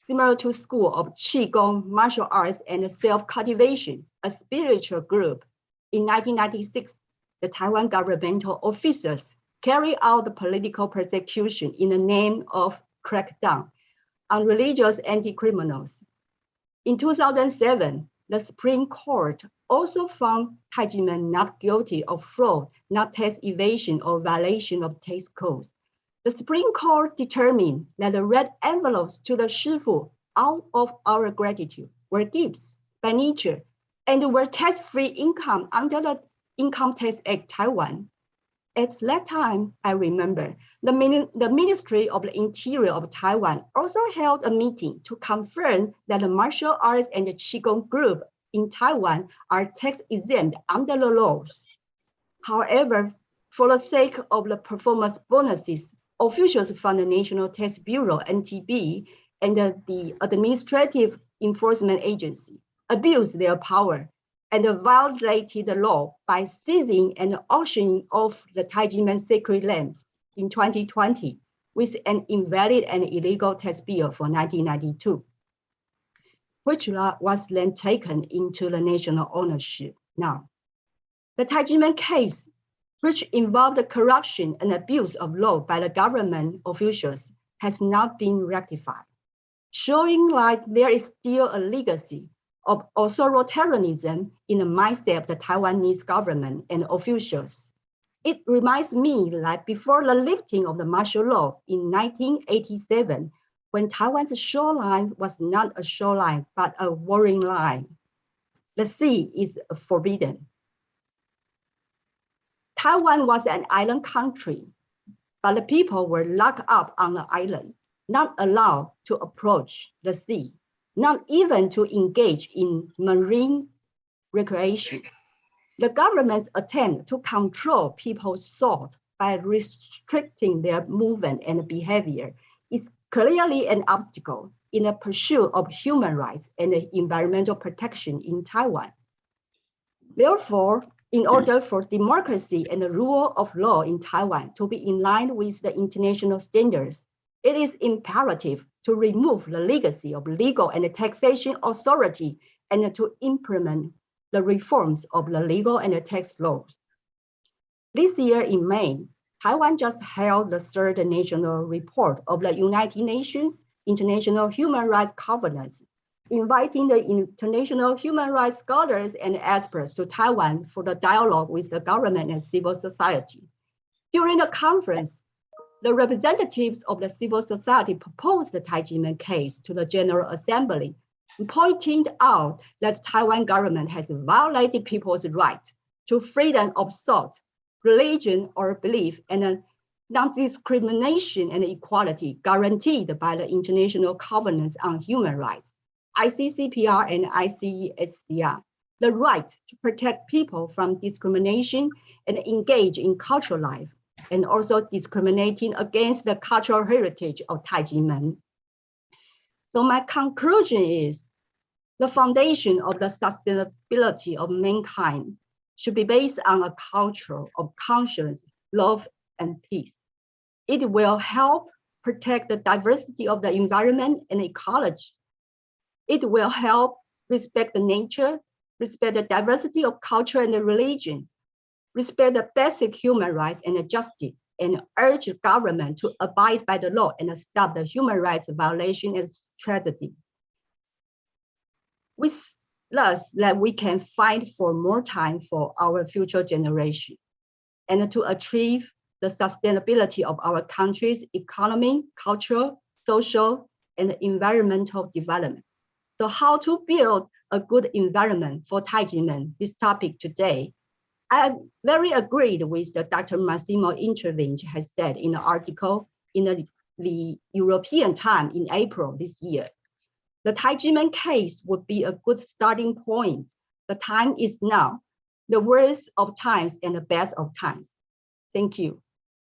N: similar to school of Qigong, martial arts, and self-cultivation, a spiritual group. In 1996, the Taiwan governmental officers carried out the political persecution in the name of crackdown on religious anti-criminals. In 2007, the Supreme Court also found Tai Ji Men not guilty of fraud, not tax evasion or violation of tax codes. The Supreme Court determined that the red envelopes to the shifu, out of our gratitude, were gifts by nature and were tax-free income under the Income Tax Act Taiwan. At that time, I remember the Ministry of the Interior of Taiwan also held a meeting to confirm that the martial arts and the Qigong group in Taiwan are tax exempt under the laws. However, for the sake of the performance bonuses, officials from the National Tax Bureau, NTB, and the Administrative Enforcement Agency abused their power and violated the law by seizing and auctioning off the Tai Ji Men sacred land in 2020 with an invalid and illegal tax bill for 1992, which was then taken into the national ownership now. The Tai Ji Men case, which involved the corruption and abuse of law by the government officials, has not been rectified, showing like there is still a legacy of authoritarianism in the mindset of the Taiwanese government and officials. It reminds me that before the lifting of the martial law in 1987, when Taiwan's shoreline was not a shoreline, but a warring line, the sea is forbidden. Taiwan was an island country, but the people were locked up on the island, not allowed to approach the sea, not even to engage in marine recreation. The government's attempt to control people's thoughts by restricting their movement and behavior is clearly an obstacle in the pursuit of human rights and environmental protection in Taiwan. Therefore, in order for democracy and the rule of law in Taiwan to be in line with the international standards, it is imperative to remove the legacy of legal and taxation authority and to implement the reforms of the legal and tax laws. This year in May, Taiwan just held the third national report of the United Nations International Human Rights Conference, inviting the international human rights scholars and experts to Taiwan for the dialogue with the government and civil society. During the conference, the representatives of the civil society proposed the Tai Ji Men case to the General Assembly, pointing out that Taiwan government has violated people's right to freedom of thought, religion or belief, and non-discrimination and equality guaranteed by the International Covenants on Human Rights, ICCPR and ICESCR, the right to protect people from discrimination and engage in cultural life, and also discriminating against the cultural heritage of Tai Ji Men. So my conclusion is the foundation of the sustainability of mankind should be based on a culture of conscience, love, and peace. It will help protect the diversity of the environment and ecology. It will help respect the nature, respect the diversity of culture and the religion, respect the basic human rights and justice, and urge the government to abide by the law and stop the human rights violation and tragedy. With thus that we can fight for more time for our future generation and to achieve the sustainability of our country's economy, cultural, social, and environmental development. So how to build a good environment for Tai Ji Men, this topic today. I very agreed with the Dr. Massimo Introvinci has said in an article in the European Time in April this year. The Tai Ji Men case would be a good starting point. The time is now, the worst of times and the best of times. Thank you.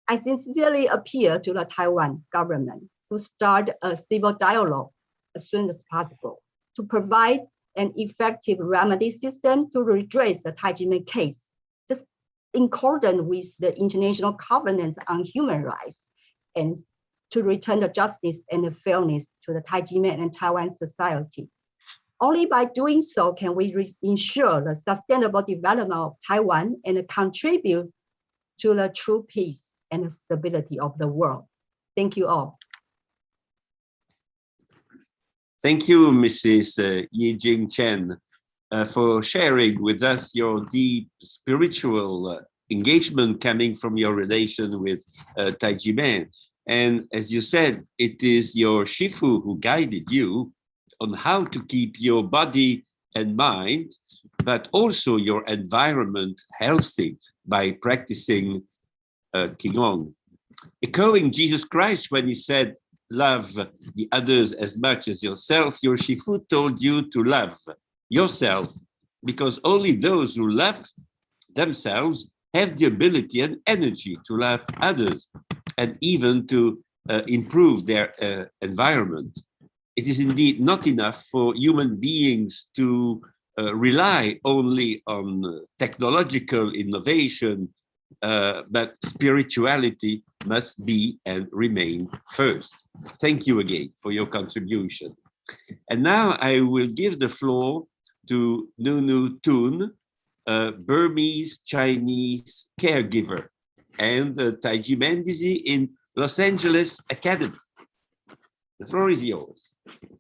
N: I sincerely appeal to the Taiwan government to start a civil dialogue as soon as possible to provide an effective remedy system to redress the Tai Ji Men case, just in accordance with the International Covenants on Human Rights, and to return the justice and the fairness to the Tai Ji Men and Taiwan society. Only by doing so can we ensure the sustainable development of Taiwan and contribute to the true peace and stability of the world. Thank you all.
G: Thank you, Mrs. Yijing Chen, for sharing with us your deep spiritual engagement coming from your relation with Tai Ji Men. And as you said, it is your shifu who guided you on how to keep your body and mind, but also your environment healthy by practicing Qigong. Echoing Jesus Christ when he said, love the others as much as yourself, your shifu told you to love yourself, because only those who love themselves have the ability and energy to love others and even to improve their environment. It is indeed not enough for human beings to rely only on technological innovation, but spirituality must be and remain first. Thank you again for your contribution. And now I will give the floor to Nunu Tun, Burmese Chinese caregiver and Tai Ji Men dizi in Los Angeles Academy. The floor is yours,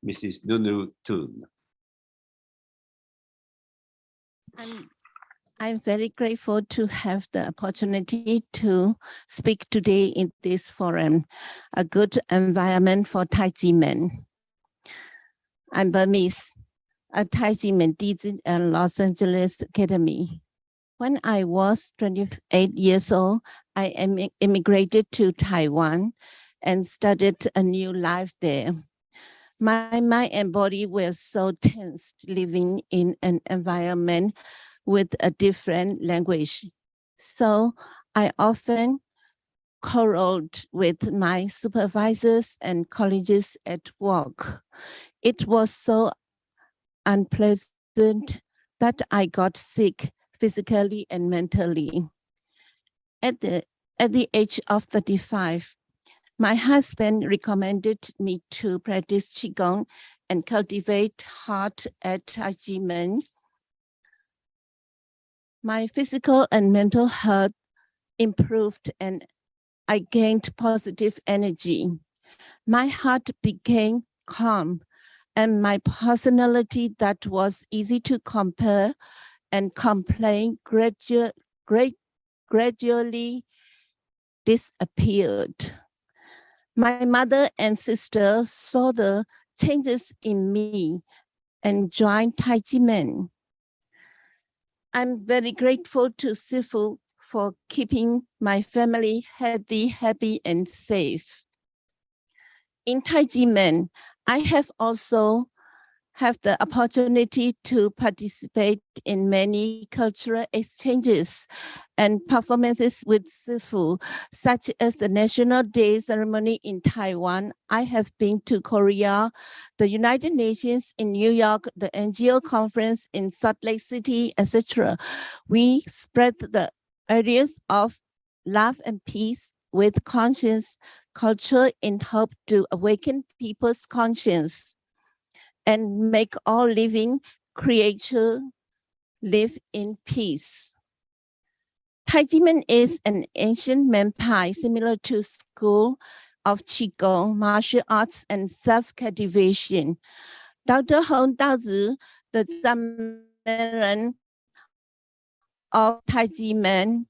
G: Mrs. Nunu Tun.
O: I'm very grateful to have the opportunity to speak today in this forum, a good environment for Tai Ji Men. I'm Burmese, a Tai Ji Men dizi in Los Angeles Academy. When I was 28 years old, I immigrated to Taiwan and started a new life there. My mind and body were so tensed living in an environment with a different language. So I often quarreled with my supervisors and colleagues at work. It was so unpleasant that I got sick physically and mentally. At the age of 35, my husband recommended me to practice Qigong and cultivate heart at Tai Ji Men. My physical and mental health improved and I gained positive energy. My heart became calm and my personality that was easy to compare and complain gradually disappeared. My mother and sister saw the changes in me and joined Tai Ji Men. I'm very grateful to Shifu for keeping my family healthy, happy, and safe. In Tai Ji Men, I have also have the opportunity to participate in many cultural exchanges and performances with Shifu, such as the National Day ceremony in Taiwan. I have been to Korea, the United Nations in New York, the NGO conference in Salt Lake City, etc. We spread the ideas of love and peace with conscience culture in hope to awaken people's conscience and make all living creatures live in peace. Tai Ji Men is an ancient manpai similar to school of Qigong, martial arts, and self-cultivation. Dr. Hong Daozi, the Zamen of Tai Ji Men,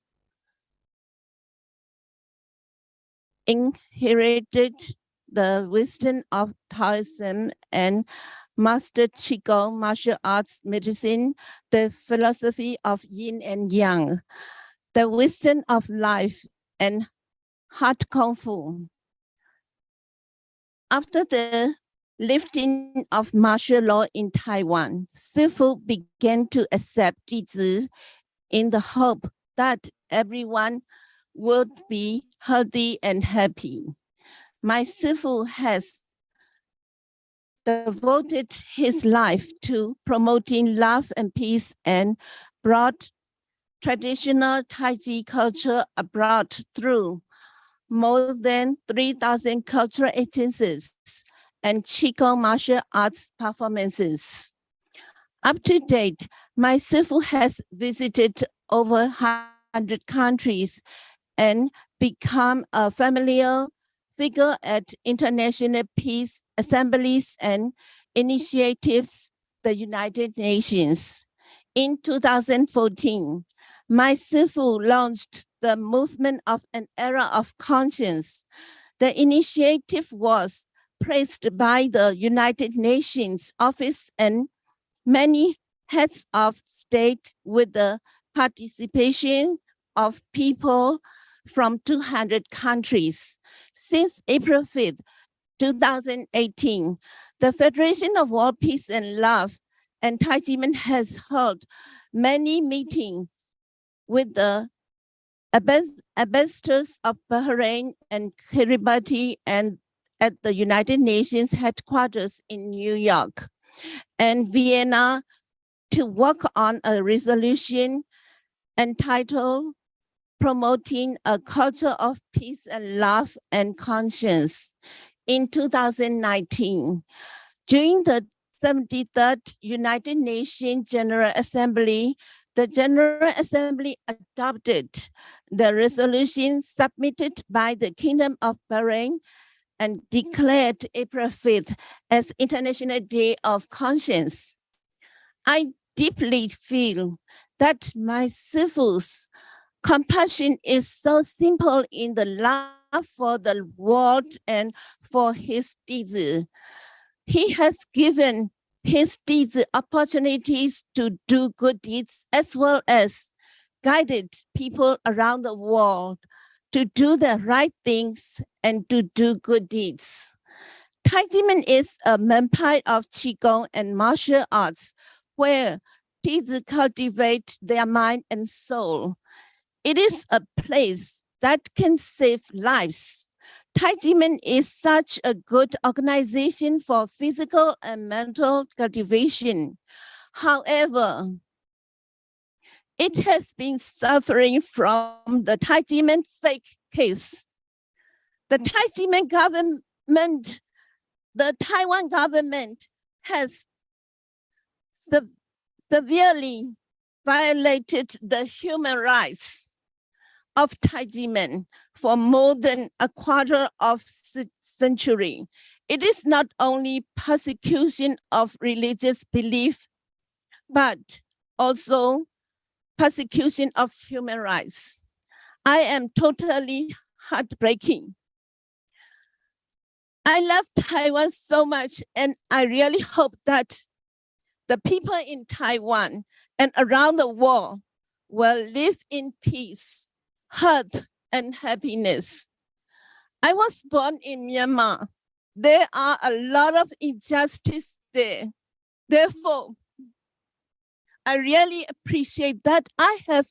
O: inherited the wisdom of Taoism and mastered Qigong, martial arts, medicine, the philosophy of yin and yang, the wisdom of life, and heart kung fu. After the lifting of martial law in Taiwan, Shifu began to accept dizi in the hope that everyone would be healthy and happy. My Shifu has devoted his life to promoting love and peace and brought traditional Tai Chi culture abroad through more than 3,000 cultural exchanges and Qigong martial arts performances. Up to date, my Shifu has visited over 100 countries and become a familiar figure at international peace assemblies and initiatives, the United Nations. In 2014, my Shifu launched the movement of an era of conscience. The initiative was praised by the United Nations Office and many heads of state with the participation of people from 200 countries. Since April 5th, 2018, the Federation of World Peace and Love and Tai Ji Men has held many meetings with the ambassadors of Bahrain and Kiribati and at the United Nations headquarters in New York and Vienna to work on a resolution entitled Promoting a Culture of Peace and Love and Conscience in 2019. During the 73rd United Nations General Assembly, the General Assembly adopted the resolution submitted by the Kingdom of Bahrain and declared April 5th as International Day of Conscience. I deeply feel that my Shifu's compassion is so simple in the love for the world and for his dizi. He has given his dizi opportunities to do good deeds as well as guided people around the world to do the right things and to do good deeds. Tai Ji Men is a manpai of Qigong and martial arts where dizi cultivate their mind and soul. It is a place that can save lives. Tai Ji Men is such a good organization for physical and mental cultivation. However, it has been suffering from the Tai Ji Men fake case. The Tai Ji Men government, the Taiwan government has severely violated the human rights of Tai Ji Men for more than a quarter of century. It is not only persecution of religious belief, but also persecution of human rights. I am totally heartbreaking. I love Taiwan so much, and I really hope that the people in Taiwan and around the world will live in peace, health, and happiness. I was born in Myanmar. There are a lot of injustice there. Therefore, I really appreciate that I have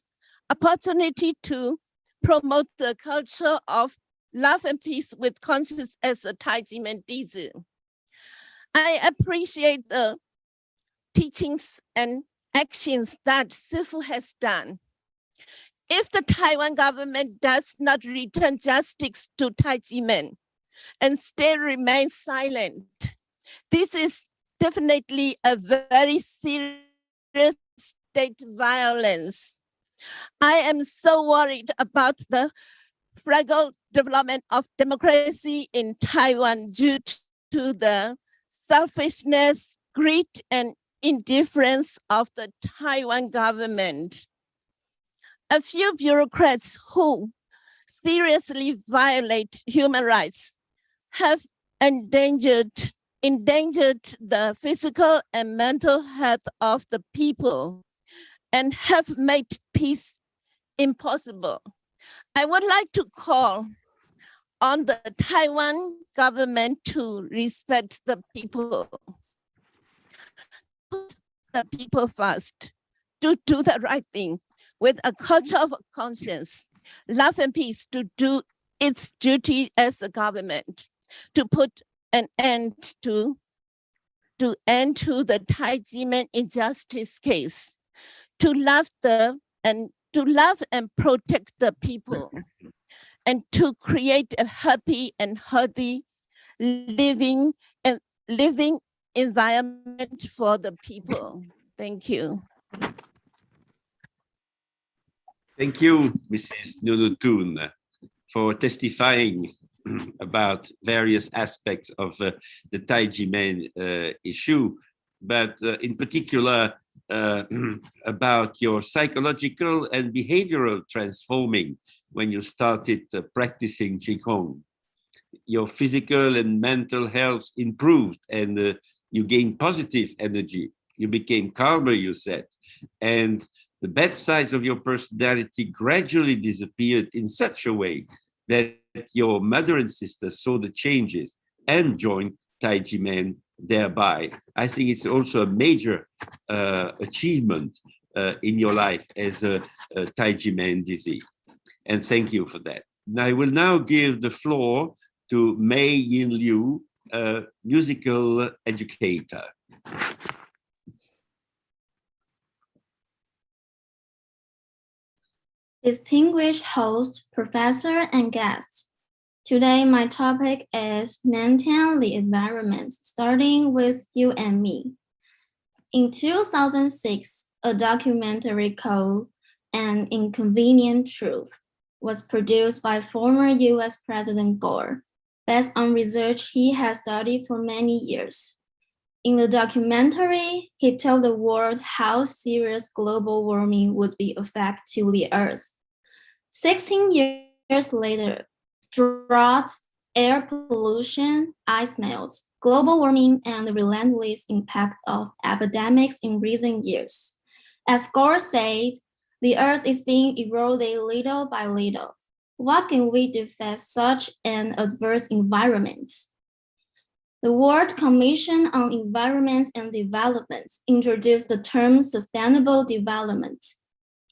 O: opportunity to promote the culture of love and peace with conscience as a Tai Ji Men dizi. I appreciate the teachings and actions that Shifu has done. If the Taiwan government does not return justice to Tai Ji Men and still remain silent, this is definitely a very serious state violence. I am so worried about the fragile development of democracy in Taiwan due to the selfishness, greed, and indifference of the Taiwan government. A few bureaucrats who seriously violate human rights have endangered the physical and mental health of the people and have made peace impossible. I would like to call on the Taiwan government to respect the people. Put the people first, to do the right thing with a culture of conscience, love and peace, to do its duty as a government, to put an end to the Tai Ji Men injustice case, to love and protect the people, and to create a happy and healthy living environment for the people. Thank you.
G: Thank you, Mrs. Nunutun, for testifying about various aspects of the Tai Ji Men issue, but in particular about your psychological and behavioral transforming when you started practicing Qigong. Your physical and mental health improved, and you gained positive energy. You became calmer, you said, and the bad sides of your personality gradually disappeared in such a way that your mother and sister saw the changes and joined Tai Ji Men thereby. I think it's also a major achievement in your life as a Tai Ji Men dizi. And thank you for that. Now, I will now give the floor to Mei Yin Liu, a musical educator.
P: Distinguished host, professor, and guests. Today, my topic is maintain the environment, starting with you and me. In 2006, a documentary called An Inconvenient Truth was produced by former US President Gore, based on research he has studied for many years. In the documentary, he told the world how serious global warming would be affect to the Earth. 16 years later, droughts, air pollution, ice melt, global warming, and the relentless impact of epidemics in recent years. As Gore said, the Earth is being eroded little by little. What can we do to face such an adverse environment? The World Commission on Environment and Development introduced the term sustainable development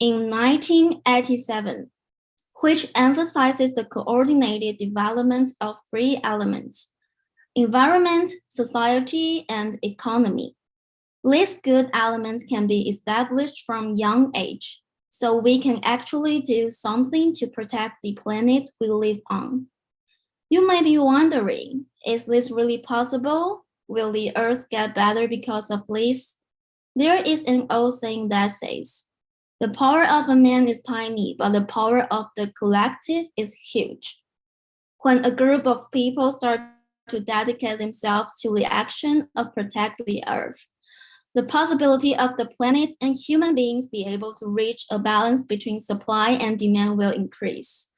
P: in 1987. which emphasizes the coordinated development of three elements: environment, society, and economy. These good elements can be established from young age, so we can actually do something to protect the planet we live on. You may be wondering, is this really possible? Will the earth get better because of this? There is an old saying that says, the power of a man is tiny, but the power of the collective is huge. When a group of people start to dedicate themselves to the action of protecting the earth, the possibility of the planet and human beings be able to reach a balance between supply and demand will increase.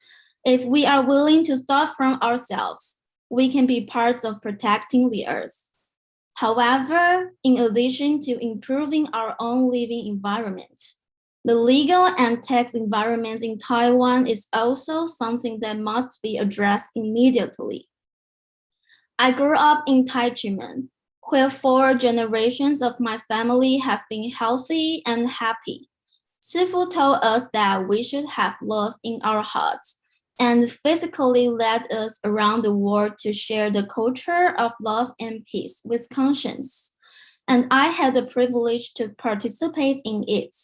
P: If we are willing to start from ourselves, we can be parts of protecting the earth. However, in addition to improving our own living environment, the legal and tax environment in Taiwan is also something that must be addressed immediately. I grew up in Tai Ji Men, where 4 generations of my family have been healthy and happy. Shifu told us that we should have love in our hearts and physically led us around the world to share the culture of love and peace with conscience. And I had the privilege to participate in it.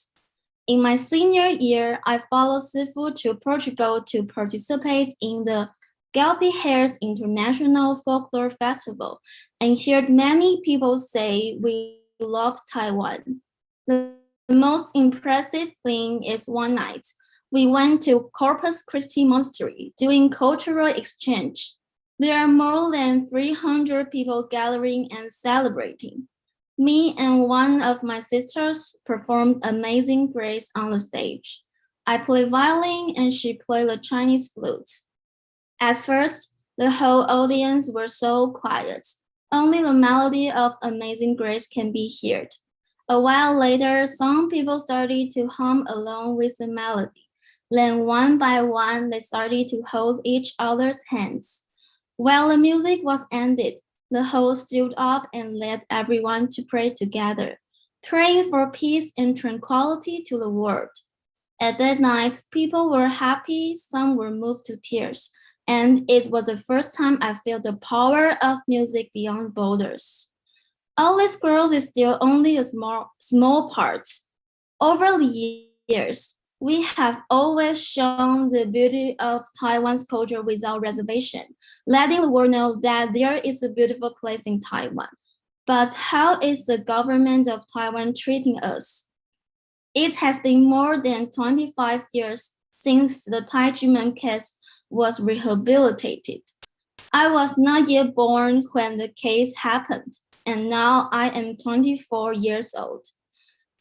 P: In my senior year, I followed Shifu to Portugal to participate in the Galpi Hares International Folklore Festival and heard many people say we love Taiwan. The most impressive thing is one night, we went to Corpus Christi Monastery doing cultural exchange. There are more than 300 people gathering and celebrating. Me and one of my sisters performed Amazing Grace on the stage. I played violin and she played the Chinese flute. At first, the whole audience were so quiet. Only the melody of Amazing Grace can be heard. A while later, some people started to hum along with the melody. Then one by one, they started to hold each other's hands. While the music was ended, the host stood up and led everyone to pray together, praying for peace and tranquility to the world. At that night, people were happy, some were moved to tears, and it was the first time I felt the power of music beyond borders. All this growth is still only a small part. Over the years, we have always shown the beauty of Taiwan's culture without reservation, letting the world know that there is a beautiful place in Taiwan. But how is the government of Taiwan treating us? It has been more than 25 years since the Tai Ji Men case was rehabilitated. I was not yet born when the case happened, and now I am 24 years old.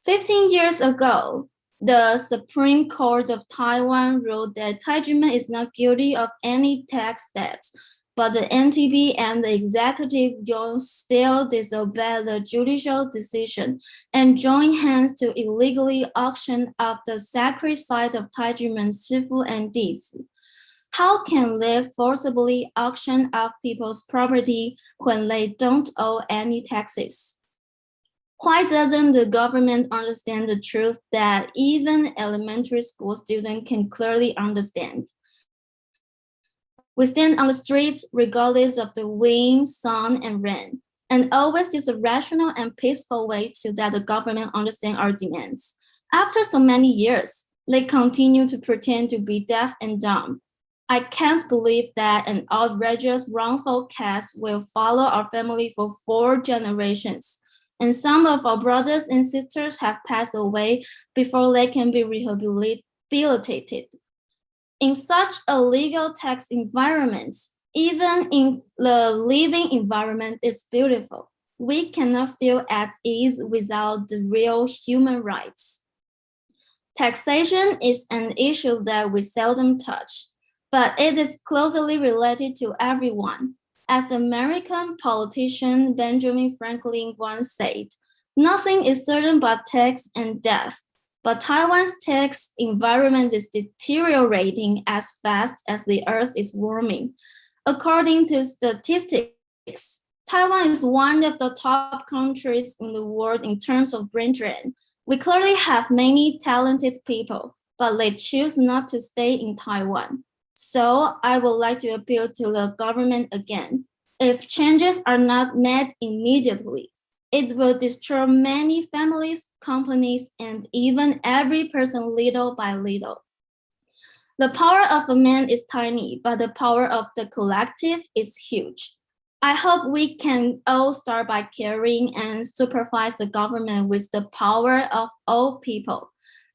P: 15 years ago, the Supreme Court of Taiwan ruled that Tai Ji Men is not guilty of any tax debts, but the NTB and the executive yuan still disobeyed the judicial decision and joined hands to illegally auction off the sacred site of Tai Ji Men shifu and dizi. How can they forcibly auction off people's property when they don't owe any taxes? Why doesn't the government understand the truth that even elementary school students can clearly understand? We stand on the streets regardless of the wind, sun, and rain, and always use a rational and peaceful way to let the government understand our demands. After so many years, they continue to pretend to be deaf and dumb. I can't believe that an outrageous wrongful case will follow our family for 4 generations, and some of our brothers and sisters have passed away before they can be rehabilitated. In such a legal tax environment, even in the living environment is beautiful. We cannot feel at ease without the real human rights. Taxation is an issue that we seldom touch, but it is closely related to everyone. As American politician Benjamin Franklin once said, nothing is certain but tax and death. But Taiwan's tax environment is deteriorating as fast as the earth is warming. According to statistics, Taiwan is one of the top countries in the world in terms of brain drain. We clearly have many talented people, but they choose not to stay in Taiwan. So I would like to appeal to the government again. If changes are not made immediately, it will destroy many families, companies, and even every person little by little. The power of a man is tiny, but the power of the collective is huge. I hope we can all start by caring and supervise the government with the power of all people,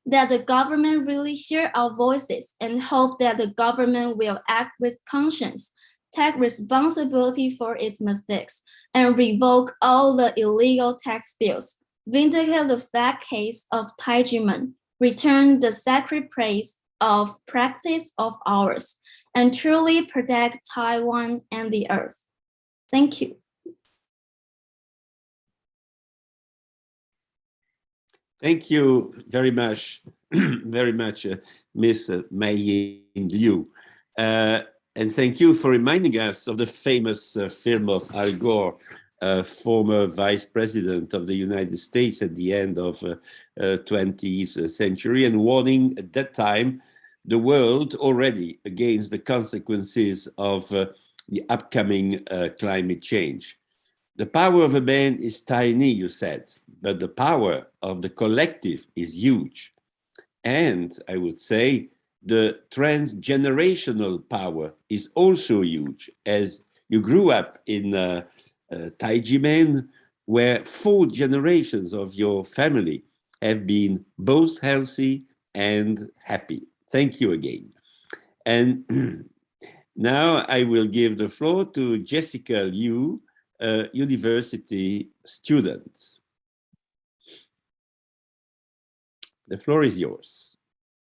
P: that the government really hear our voices, and hope that the government will act with conscience, take responsibility for its mistakes, and revoke all the illegal tax bills, vindicate the fact case of Tai Ji Men, return the sacred praise of practice of ours, and truly protect Taiwan and the earth. Thank you.
G: Thank you very much, Ms. Mei Liu. And thank you for reminding us of the famous film of Al Gore, former vice president of the United States at the end of 20th century, and warning at that time the world already against the consequences of the upcoming climate change. The power of a man is tiny, you said, but the power of the collective is huge. And I would say the transgenerational power is also huge, as you grew up in Tai Ji Men, where 4 generations of your family have been both healthy and happy. Thank you again. And now I will give the floor to Jessica Liu, a university student. The floor is yours.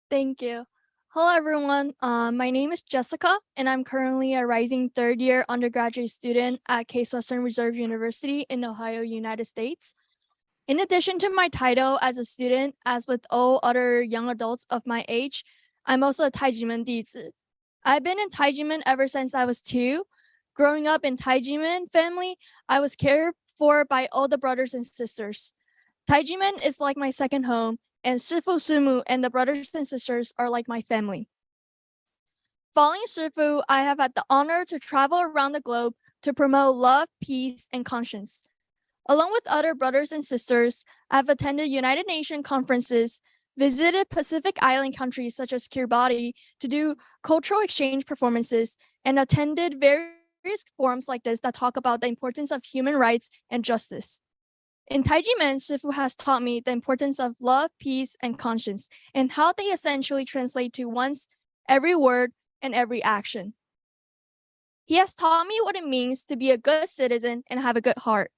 Q: Thank you. Hello, everyone. My name is Jessica, and I'm currently a rising third-year undergraduate student at Case Western Reserve University in Ohio, United States. In addition to my title as a student, as with all other young adults of my age, I'm also a Tai Ji Men dizi. I've been in Tai Ji Men ever since I was 2. Growing up in Tai Ji Men family, I was cared for by all the brothers and sisters. Tai Ji Men is like my second home, and Shifu Sumu and the brothers and sisters are like my family. Following Shifu, I have had the honor to travel around the globe to promote love, peace, and conscience. Along with other brothers and sisters, I've attended United Nations conferences, visited Pacific Island countries such as Kiribati to do cultural exchange performances, and attended various forums like this that talk about the importance of human rights and justice. In Tai Ji Men, Shifu has taught me the importance of love, peace, and conscience, and how they essentially translate to one's every word and every action. He has taught me what it means to be a good citizen and have a good heart,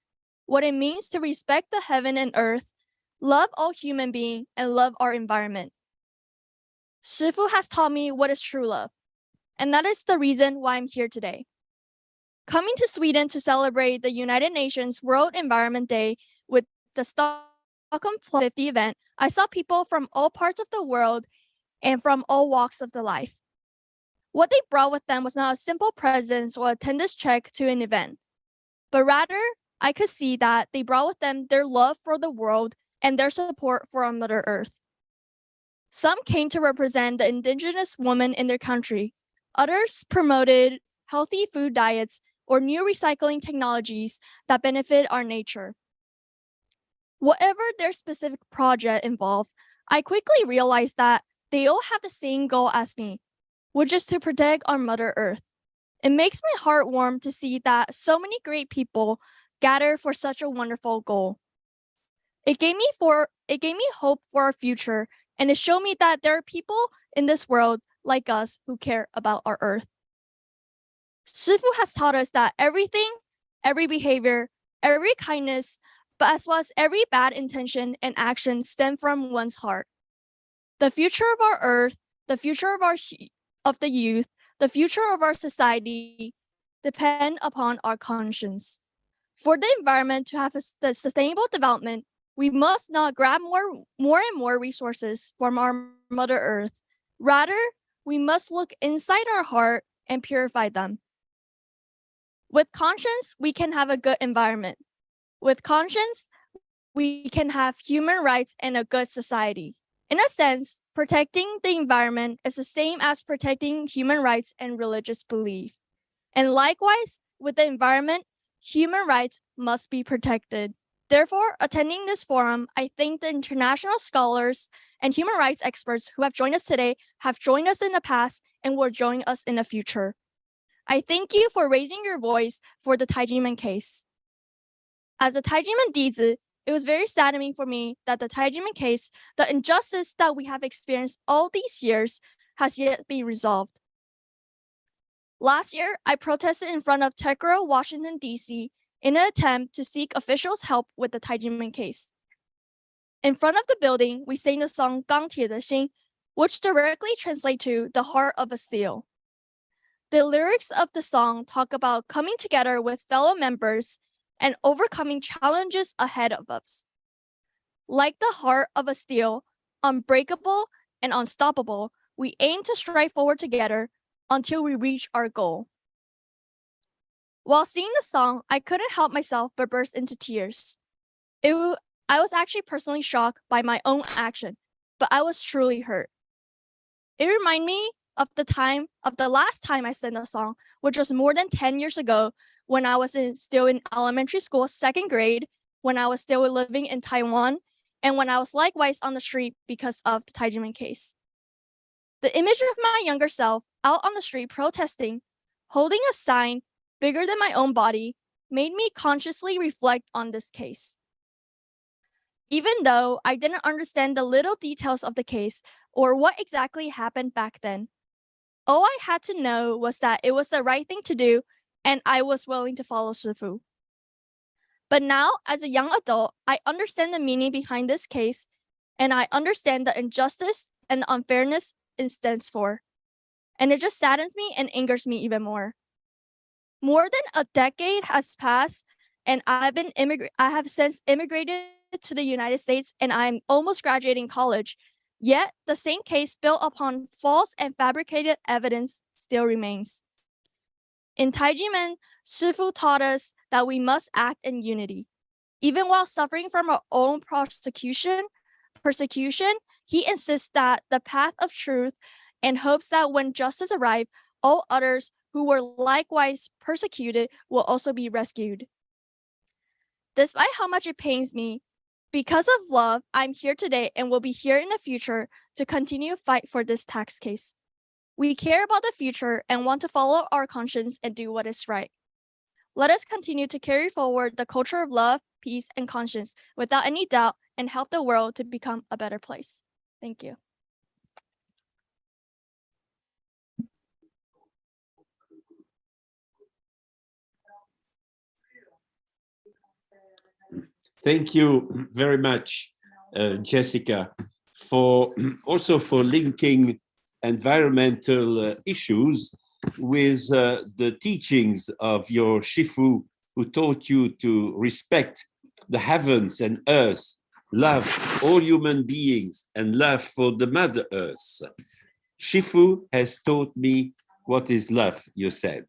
Q: what it means to respect the heaven and earth, love all human beings, and love our environment. Shifu has taught me what is true love, and that is the reason why I'm here today. Coming to Sweden to celebrate the United Nations World Environment Day with the Stockholm 50 event, I saw people from all parts of the world and from all walks of the life. What they brought with them was not a simple presence or attendance check to an event, but rather I could see that they brought with them their love for the world and their support for our Mother Earth. Some came to represent the indigenous women in their country. Others promoted healthy food diets or new recycling technologies that benefit our nature. Whatever their specific project involved, I quickly realized that they all have the same goal as me, which is to protect our Mother Earth. It makes my heart warm to see that so many great people gather for such a wonderful goal. It gave me hope for our future, and it showed me that there are people in this world like us who care about our Earth. Shifu has taught us that everything, every behavior, every kindness, but as well as every bad intention and action stem from one's heart. The future of our Earth, the future of the youth, the future of our society depend upon our conscience. For the environment to have the sustainable development, we must not grab more and more resources from our Mother Earth. Rather, we must look inside our heart and purify them. With conscience, we can have a good environment. With conscience, we can have human rights and a good society. In a sense, protecting the environment is the same as protecting human rights and religious belief. And likewise, with the environment, human rights must be protected. Therefore, attending this forum, I think the international scholars and human rights experts who have joined us today have joined us in the past and will join us in the future. I thank you for raising your voice for the Tai Ji Men case. As a Tai Ji Men dizi, it was very saddening for me that the Tai Ji Men case, the injustice that we have experienced all these years, has yet to be resolved. Last year, I protested in front of Tekro, Washington, D.C. in an attempt to seek officials' help with the Tai Ji Men case. In front of the building, we sang the song 钢铁的心, which directly translates to the heart of a steel. The lyrics of the song talk about coming together with fellow members and overcoming challenges ahead of us. Like the heart of a steel, unbreakable and unstoppable, we aim to strive forward together until we reach our goal. While singing the song, I couldn't help myself but burst into tears. I was actually personally shocked by my own action, but I was truly hurt. It reminded me of the last time I sang the song, which was more than 10 years ago when I was still in elementary school, 2nd grade, when I was still living in Taiwan, and when I was likewise on the street because of the Tai Ji Men case. The image of my younger self out on the street protesting, holding a sign bigger than my own body, made me consciously reflect on this case. Even though I didn't understand the little details of the case or what exactly happened back then, all I had to know was that it was the right thing to do and I was willing to follow shifu. But now, as a young adult, I understand the meaning behind this case, and I understand the injustice and the unfairness it stands for. And it just saddens me and angers me even more. More than a decade has passed, and I have since immigrated to the United States, and I'm almost graduating college. Yet, the same case built upon false and fabricated evidence still remains. In Tai Ji Men, Shifu taught us that we must act in unity. Even while suffering from our own persecution, he insists that the path of truth and hopes that when justice arrives, all others who were likewise persecuted will also be rescued. Despite how much it pains me, because of love, I'm here today and will be here in the future to continue to fight for this tax case. We care about the future and want to follow our conscience and do what is right. Let us continue to carry forward the culture of love, peace, and conscience without any doubt and help the world to become a better place. Thank you.
G: Thank you very much, Jessica, for linking environmental issues with the teachings of your shifu, who taught you to respect the heavens and earth, love all human beings, and love for the Mother Earth. Shifu has taught me what is love, you said.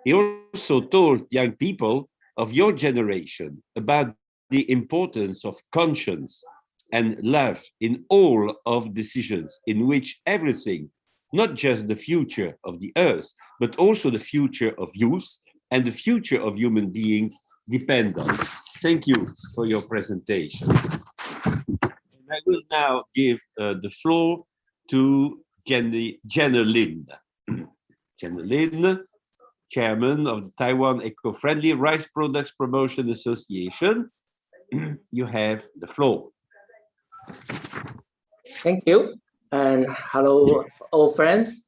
G: He also told young people of your generation about the importance of conscience and love in all of decisions in which everything, not just the future of the earth, but also the future of youth and the future of human beings depend on. Thank you for your presentation. And I will now give the floor to Jenny Lin. Jenny Lin, Chairman of the Taiwan Eco-Friendly Rice Products Promotion Association. You have the floor.
R: Thank you, and hello, all friends.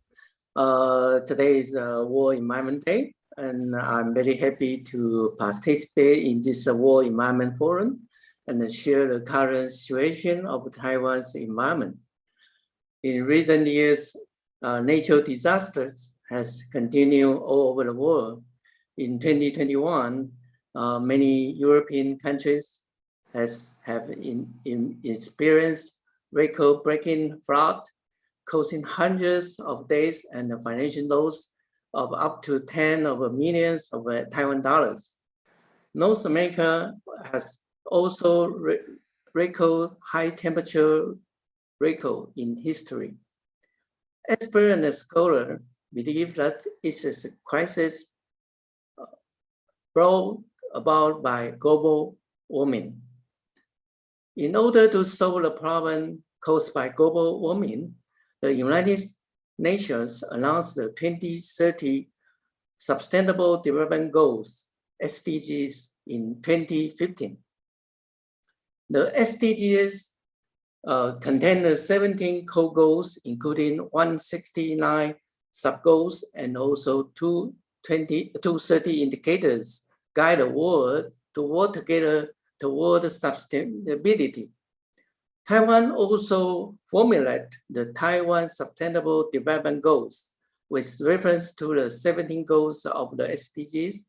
R: Today is World Environment Day, and I'm very happy to participate in this World Environment Forum and share the current situation of Taiwan's environment. In recent years, natural disasters has continued all over the world. In 2021, many European countries have experienced record-breaking flood, causing hundreds of deaths and financial loss of up to tens of millions of Taiwan dollars. North America has also record high temperature record in history. Experts and scholars believe that it is a crisis brought about by global warming. In order to solve the problem caused by global warming, the United Nations announced the 2030 Sustainable Development Goals, SDGs, in 2015. The SDGs contain 17 core goals, including 169 sub-goals and also 230 indicators guide the world to work together toward sustainability. Taiwan also formulated the Taiwan Sustainable Development Goals with reference to the 17 goals of the SDGs,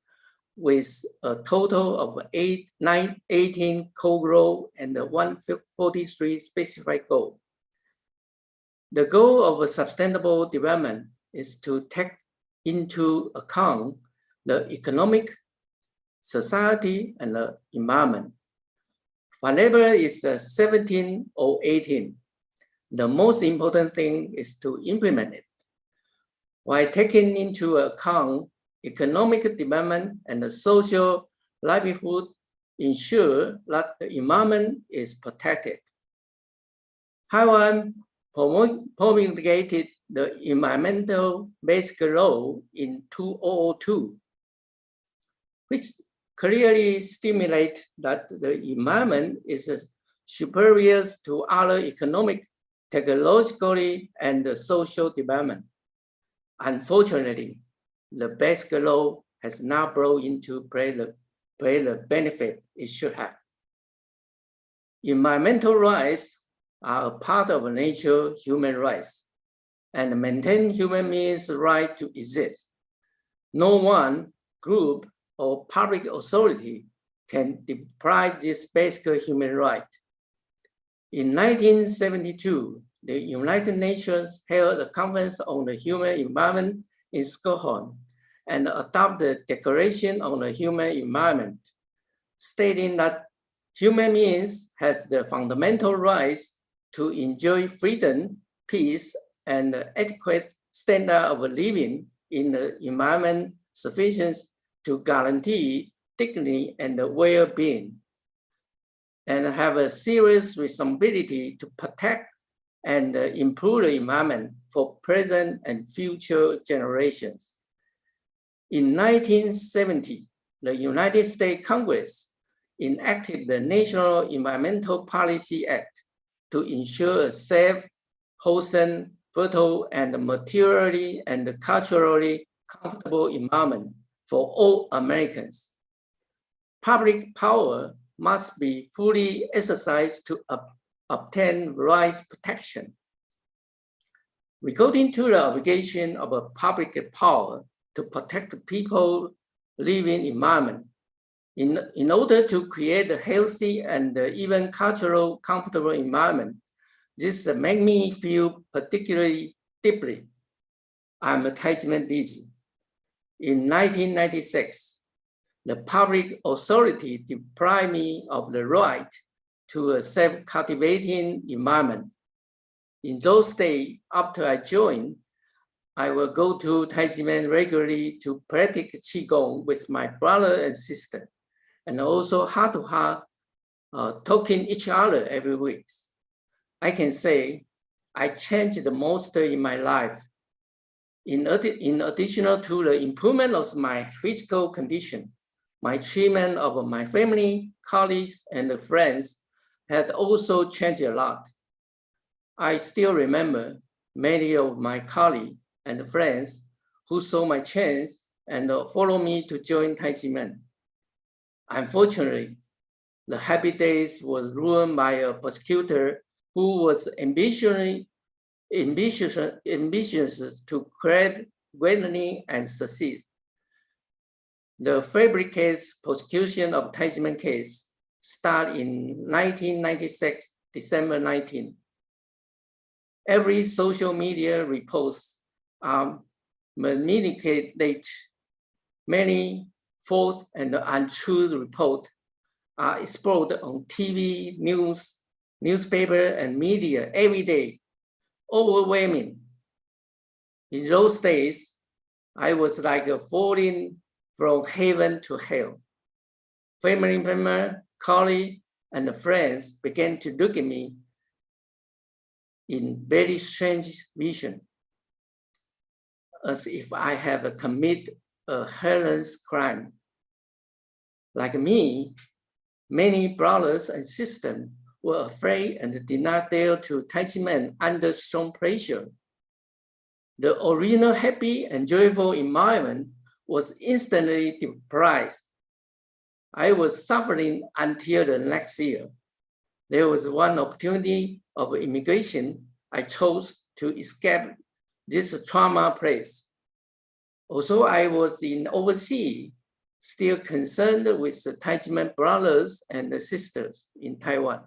R: with a total of 18 core goals and 143 specified goals. The goal of sustainable development is to take into account the economic, society, and the environment. Whatever is 17 or 18, the most important thing is to implement it. While taking into account economic development and the social livelihood, ensure that the environment is protected. Taiwan promulgated the environmental basic law in 2002, which clearly stimulate that the environment is superior to other economic, technologically, and social development. Unfortunately, the basic law has not brought into play the benefit it should have. Environmental rights are a part of natural human rights and maintain human beings' right to exist. No one group or public authority can deprive this basic human right. In 1972, the United Nations held a conference on the human environment in Stockholm and adopted the Declaration on the Human Environment, stating that human beings has the fundamental rights to enjoy freedom, peace, and adequate standard of living in the environment sufficient to guarantee dignity and well-being, and have a serious responsibility to protect and improve the environment for present and future generations. In 1970, the United States Congress enacted the National Environmental Policy Act to ensure a safe, wholesome, fertile, and materially and culturally comfortable environment for all Americans. Public power must be fully exercised to obtain rights protection. According to the obligation of a public power to protect the people living environment, in order to create a healthy and even cultural comfortable environment, this makes me feel particularly deeply. I'm a Tai Ji Men dizi. In 1996, the public authority deprived me of the right to a self-cultivating environment. In those days, after I joined, I will go to Tai Ji Men regularly to practice Qigong with my brother and sister, and also heart-to-heart talking each other every week. I can say I changed the most in my life. In addition to the improvement of my physical condition, my treatment of my family, colleagues, and friends had also changed a lot. I still remember many of my colleagues and friends who saw my change and followed me to join Tai Ji Men. Unfortunately, the happy days was ruined by a prosecutor who was ambitious to create greatness and succeed. The fabricated prosecution of Tai Ji Men case started in 1996, December 19. Every social media reposts manipulate. Many false and untrue reports are exposed on TV, news, newspaper and media every day, overwhelming. In those days, I was like falling from heaven to hell. Family members, colleagues, and friends began to look at me in very strange vision, as if I have committed a heinous crime. Like me, many brothers and sisters were afraid and did not dare to Tai Ji Men under strong pressure. The original happy and joyful environment was instantly deprived. I was suffering until the next year. There was one opportunity of immigration. I chose to escape this trauma place. Also, I was in overseas, still concerned with the Tai Ji Men brothers and sisters in Taiwan.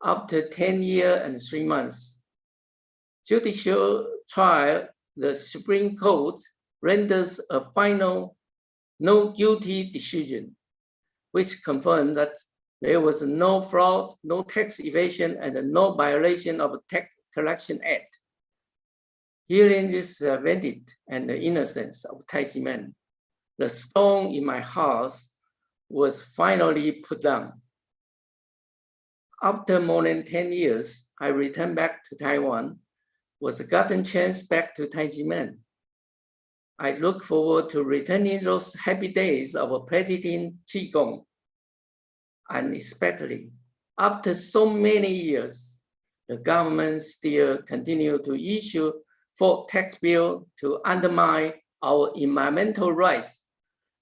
R: After 10 years and 3 months, judicial trial, the Supreme Court renders a final no guilty decision, which confirmed that there was no fraud, no tax evasion, and no violation of the Tax Collection Act. Hearing this verdict and the innocence of Tai Ji Men, the stone in my heart was finally put down. After more than 10 years, I returned back to Taiwan, was gotten chance back to Tai Ji Men. I look forward to returning those happy days of practicing Qigong. Unexpectedly, after so many years, the government still continue to issue 4 tax bills to undermine our environmental rights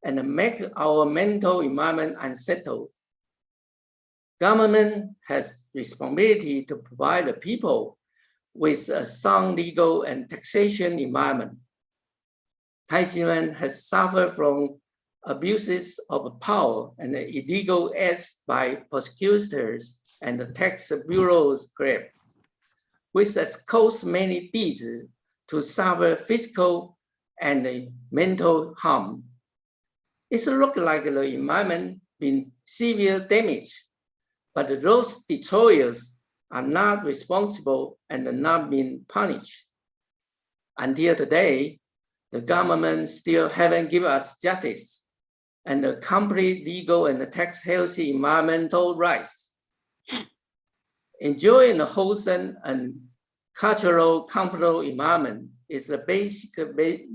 R: and make our mental environment unsettled. Government has responsibility to provide the people with a sound legal and taxation environment. Tai Ji Men has suffered from abuses of power and illegal acts by prosecutors and the tax bureau's grip, which has caused many dizi to suffer physical and mental harm. It looks like the environment been severe damage, but those destroyers are not responsible and not being punished. Until today, the government still haven't given us justice and a complete legal and tax healthy environmental rights. Enjoying a wholesome and cultural comfortable environment is a basic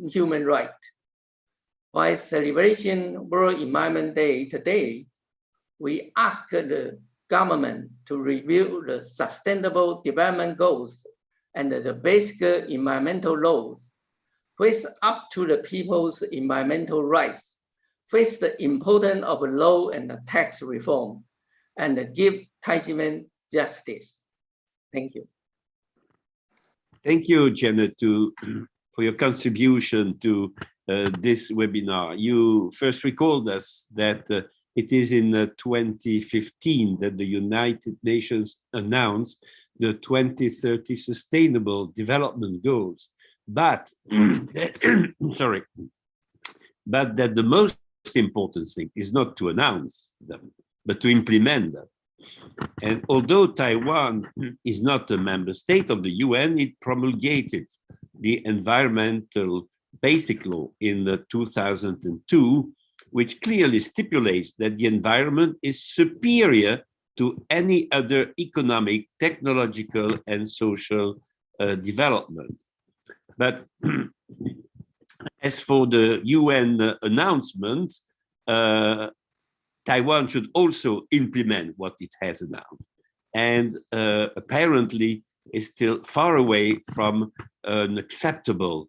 R: human right. While celebrating World Environment Day today, we ask the government to review the sustainable development goals and the basic environmental laws, face up to the people's environmental rights, face the importance of law and tax reform, and give Tai Ji Men justice. Thank you.
G: Thank you, Janet, for your contribution to this webinar. You first recalled us that it is in 2015 that the United Nations announced the 2030 Sustainable Development Goals, but sorry, but that the most important thing is not to announce them, but to implement them. And although Taiwan is not a member state of the UN, it promulgated the Environmental Basic Law in 2002, which clearly stipulates that the environment is superior to any other economic, technological, and social development. But as for the UN announcement, Taiwan should also implement what it has announced, and apparently is still far away from an acceptable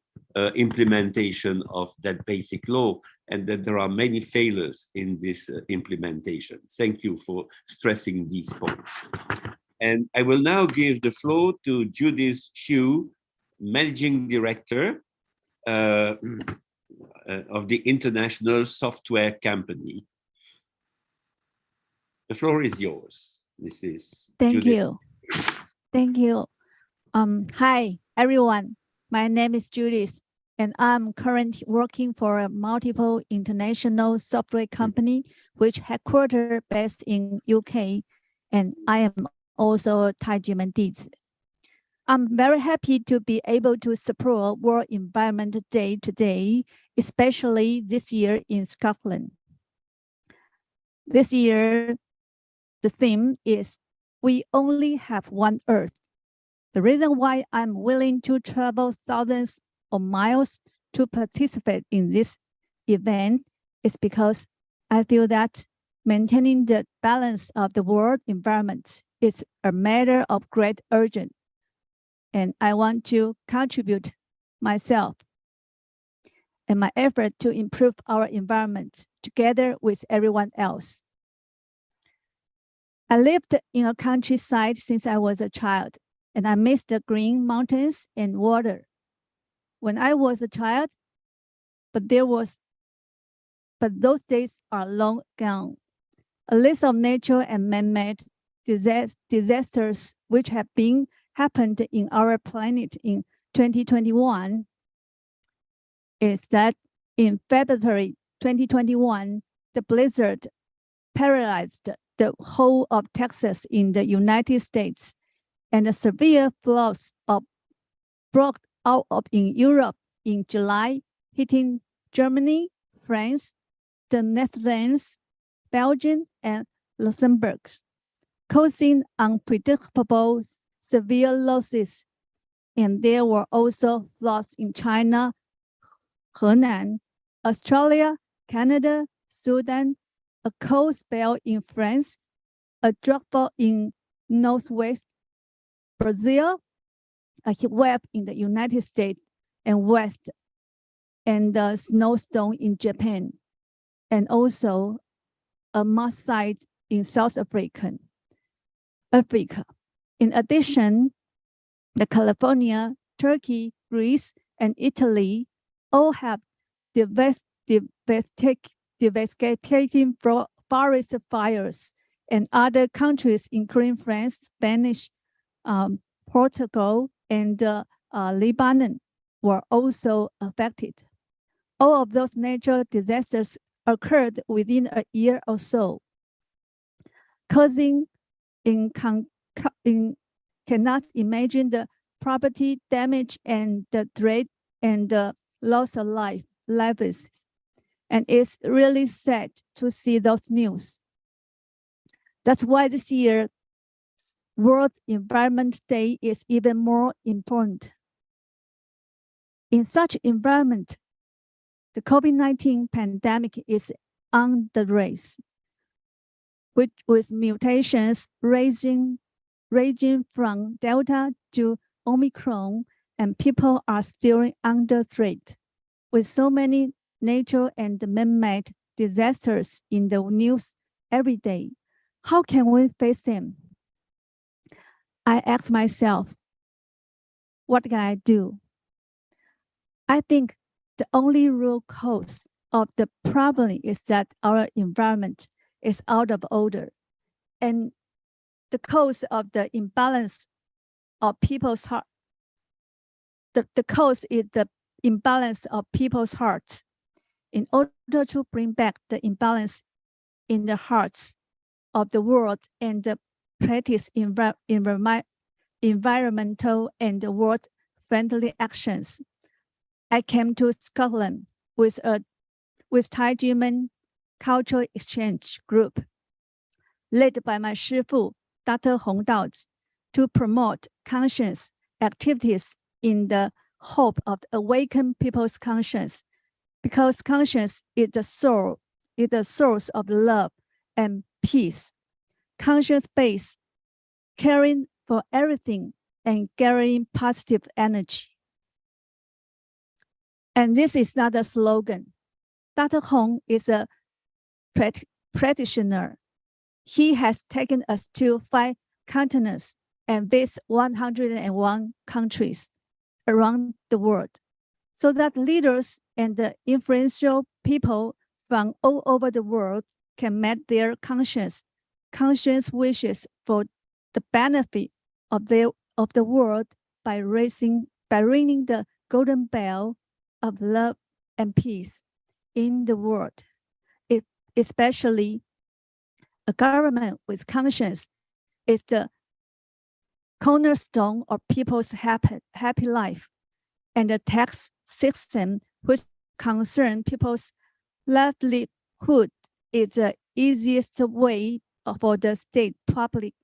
G: implementation of that basic law, and that there are many failures in this implementation. Thank you for stressing these points. And I will now give the floor to Judith Xu, Managing Director of the International Software Company. The floor is yours. This is
S: Thank
G: Judith.
S: you. Thank you. Hi, everyone. My name is Judith, and I'm currently working for a multiple international software company, which headquartered based in UK. And I am also Tai Ji Men dizi. I'm very happy to be able to support World Environment Day today, especially this year in Scotland. This year, the theme is "We Only Have One Earth." The reason why I'm willing to travel thousands of miles to participate in this event is because I feel that maintaining the balance of the world environment is a matter of great urgency, and I want to contribute myself and my effort to improve our environment together with everyone else. I lived in a countryside since I was a child, and I miss the green mountains and water. When I was a child, but those days are long gone. A list of nature and man-made disasters which have happened in our planet in 2021 is that in February 2021, the blizzard paralyzed the whole of Texas in the United States, and the severe floods broke out in Europe in July, hitting Germany, France, the Netherlands, Belgium, and Luxembourg, causing unpredictable severe losses. And there were also floods in China, Hunan, Australia, Canada, Sudan, a cold spell in France, a drought in Northwest Brazil, a heat wave in the United States and West, and a snowstorm in Japan, and also a mudslide in South Africa. In addition, the California, Turkey, Greece, and Italy all have devastating forest fires, and other countries, including France, Spanish, Portugal, and Lebanon, were also affected. All of those natural disasters occurred within a year or so, causing cannot imagine the property damage and the threat and the loss of lives. And it's really sad to see those news. That's why this year World Environment Day is even more important. In such environment, the COVID-19 pandemic is on the rise, with mutations ranging from Delta to Omicron, and people are still under threat. With so many natural and man-made disasters in the news every day, how can we face them? I ask myself, what can I do? I think the only root cause of the problem is that our environment is out of order, and the cause of the imbalance of people's heart. The cause is the imbalance of people's hearts. In order to bring back the imbalance in the hearts of the world and practice environmental and world-friendly actions, I came to Scotland with Tai Ji Men Cultural Exchange Group, led by my shifu, Dr. Hong Daozi, to promote conscience activities in the hope of awaken people's conscience, because conscience is the source of love and peace. Conscience-based, caring for everything and carrying positive energy. And this is not a slogan. Dr. Hong is a practitioner. He has taken us to 5 continents and visits 101 countries around the world, so that leaders and the influential people from all over the world can meet their conscience wishes for the benefit of the world by ringing the golden bell of love and peace in the world. Especially a government with conscience is the cornerstone of people's happy life, and a tax system which concerns people's livelihood is the easiest way for the state public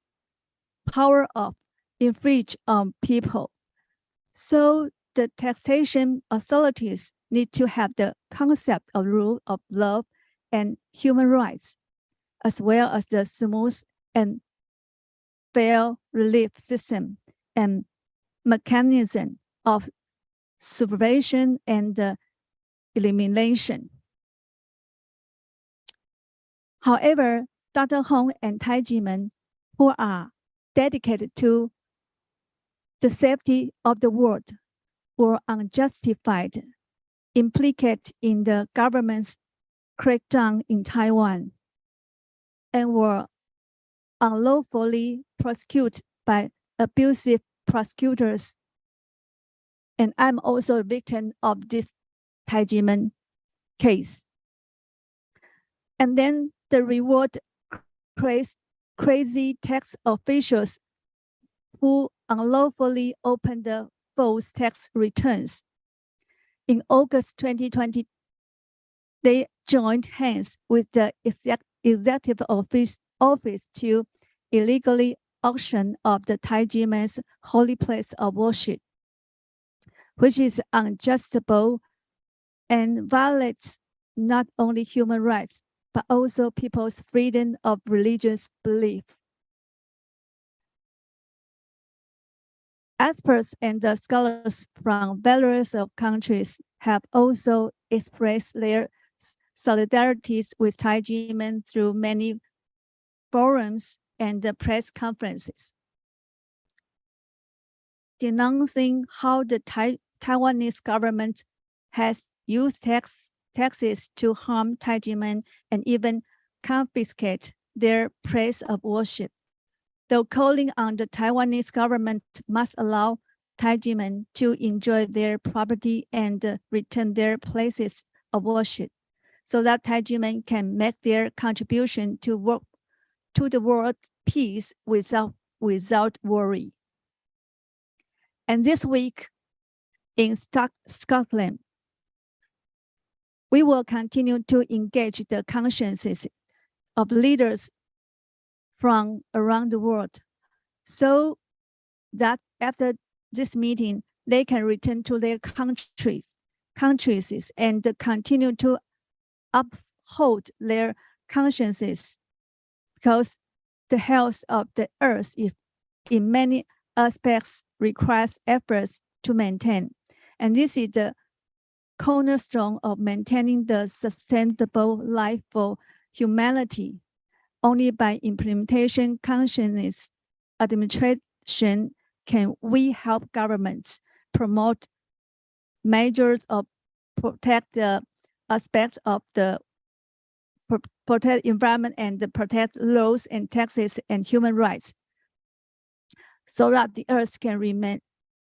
S: power of infringe on people. So the taxation authorities need to have the concept of rule of law and human rights, as well as the smooth and fair relief system and mechanism of supervision and elimination. However, Dr. Hong and Tai Ji Men, who are dedicated to the safety of the world, were unjustified, implicated in the government's crackdown in Taiwan, and were unlawfully prosecuted by abusive prosecutors. And I'm also a victim of this Tai Ji Men case. And then the reward crazy tax officials who unlawfully opened the false tax returns. In August 2020, they joined hands with the executive office to illegally auction of the Tai Ji Men's holy place of worship, which is unjustifiable and violates not only human rights, but also people's freedom of religious belief. Experts and the scholars from various countries have also expressed their solidarities with Tai Ji Men through many forums and press conferences, denouncing how the Taiwanese government has used taxes to harm Tai Ji Men and even confiscate their place of worship, though calling on the Taiwanese government must allow Tai Ji Men to enjoy their property and return their places of worship, so that Tai Ji Men can make their contribution to the world peace without worry. And this week in Scotland, we will continue to engage the consciences of leaders from around the world, so that after this meeting, they can return to their countries and continue to uphold their consciences, because the health of the earth in many aspects requires efforts to maintain. And this is the cornerstone of maintaining the sustainable life for humanity. Only by implementation consciousness administration can we help governments promote measures of protect the aspects of the protect environment and protect laws and taxes and human rights, so that the earth can remain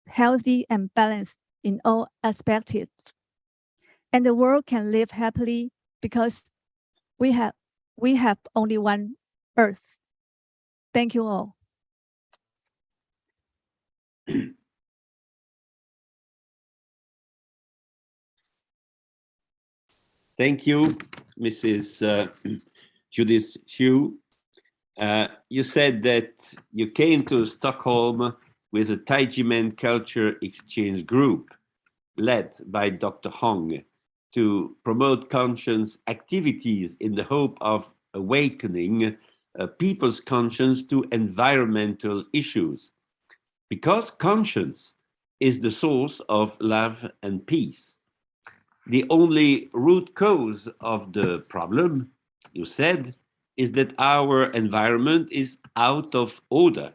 S: healthy and balanced in all aspects, and the world can live happily, because we have only one earth. Thank you all.
G: Thank you, Mrs. Judith Hugh. You said that you came to Stockholm with a Tai Ji Men culture exchange group led by Dr. Hong to promote conscience activities in the hope of awakening people's conscience to environmental issues. Because conscience is the source of love and peace. The only root cause of the problem, you said, is that our environment is out of order,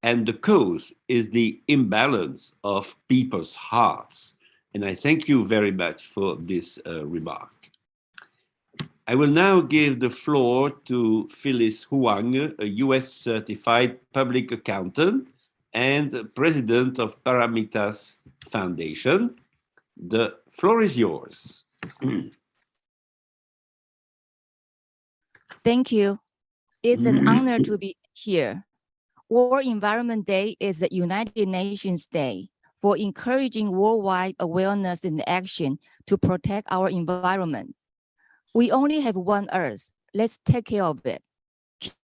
G: and the cause is the imbalance of people's hearts. And I thank you very much for this remark. I will now give the floor to Phyllis Huang, a US certified public accountant and president of Paramitas Foundation. The floor is yours.
T: Thank you. It's an honor to be here. World Environment Day is the United Nations Day for encouraging worldwide awareness and action to protect our environment. We only have one Earth. Let's take care of it.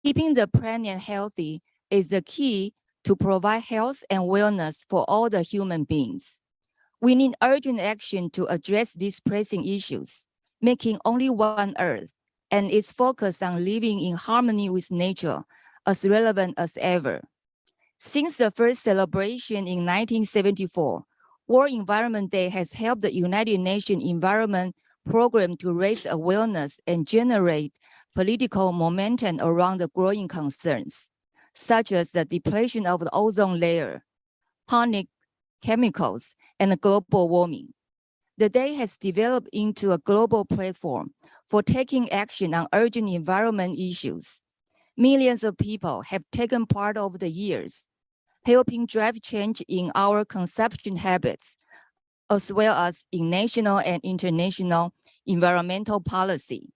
T: Keeping the planet healthy is the key to provide health and wellness for all the human beings. We need urgent action to address these pressing issues, making only one Earth, and its focus on living in harmony with nature as relevant as ever. Since the first celebration in 1974, World Environment Day has helped the United Nations Environment Program to raise awareness and generate political momentum around the growing concerns, such as the depletion of the ozone layer, toxic chemicals, and global warming. The day has developed into a global platform for taking action on urgent environment issues. Millions of people have taken part over the years, helping drive change in our consumption habits, as well as in national and international environmental policy.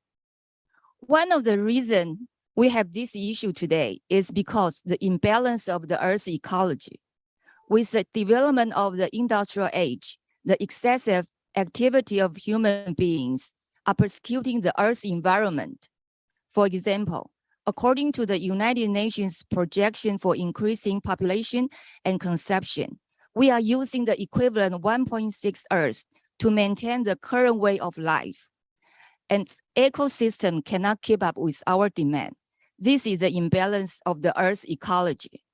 T: One of the reasons we have this issue today is because the imbalance of the Earth's ecology. With the development of the industrial age, the excessive activity of human beings are persecuting the Earth's environment. For example, according to the United Nations projection for increasing population and consumption, we are using the equivalent 1.6 Earth to maintain the current way of life. And ecosystem cannot keep up with our demand. This is the imbalance of the Earth's ecology.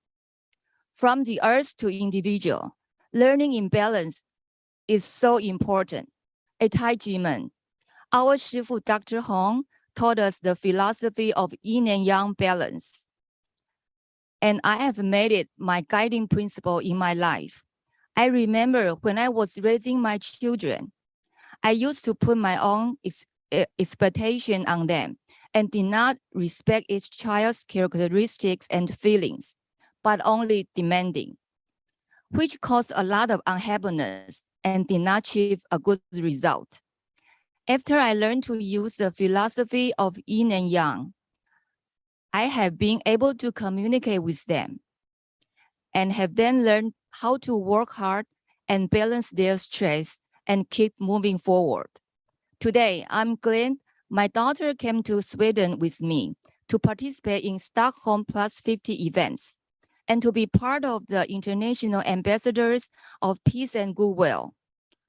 T: From the Earth to individual, learning imbalance is so important. At Tai Ji Men, our shifu Dr. Hong taught us the philosophy of yin and yang balance. And I have made it my guiding principle in my life. I remember when I was raising my children, I used to put my own expectation on them and did not respect each child's characteristics and feelings, but only demanding, which caused a lot of unhappiness and did not achieve a good result. After I learned to use the philosophy of yin and yang, I have been able to communicate with them and have then learned how to work hard and balance their stress and keep moving forward. Today, I'm glad my daughter came to Sweden with me to participate in Stockholm Plus 50 events and to be part of the International Ambassadors of Peace and Goodwill,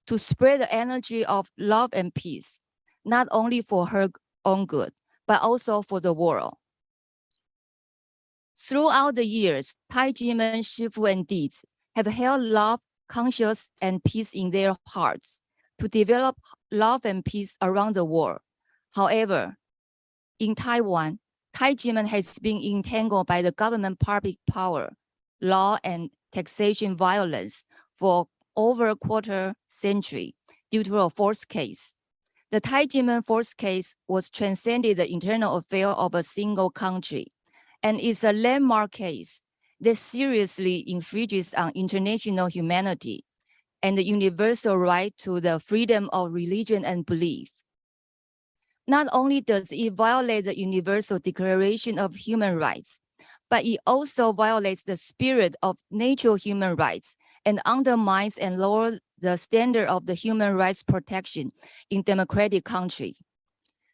T: to spread the energy of love and peace, not only for her own good, but also for the world. Throughout the years, Tai Ji Men, shifu, and dizi have held love, conscience, and peace in their hearts to develop love and peace around the world. However, in Taiwan, Tai Ji Men has been entangled by the government public power, law, and taxation violence for over a quarter century due to a forced case. The Tai Ji Men forced case was transcended the internal affair of a single country and is a landmark case that seriously infringes on international humanity and the universal right to the freedom of religion and belief. Not only does it violate the Universal Declaration of Human Rights, but it also violates the spirit of natural human rights and undermines and lowers the standard of the human rights protection in democratic country.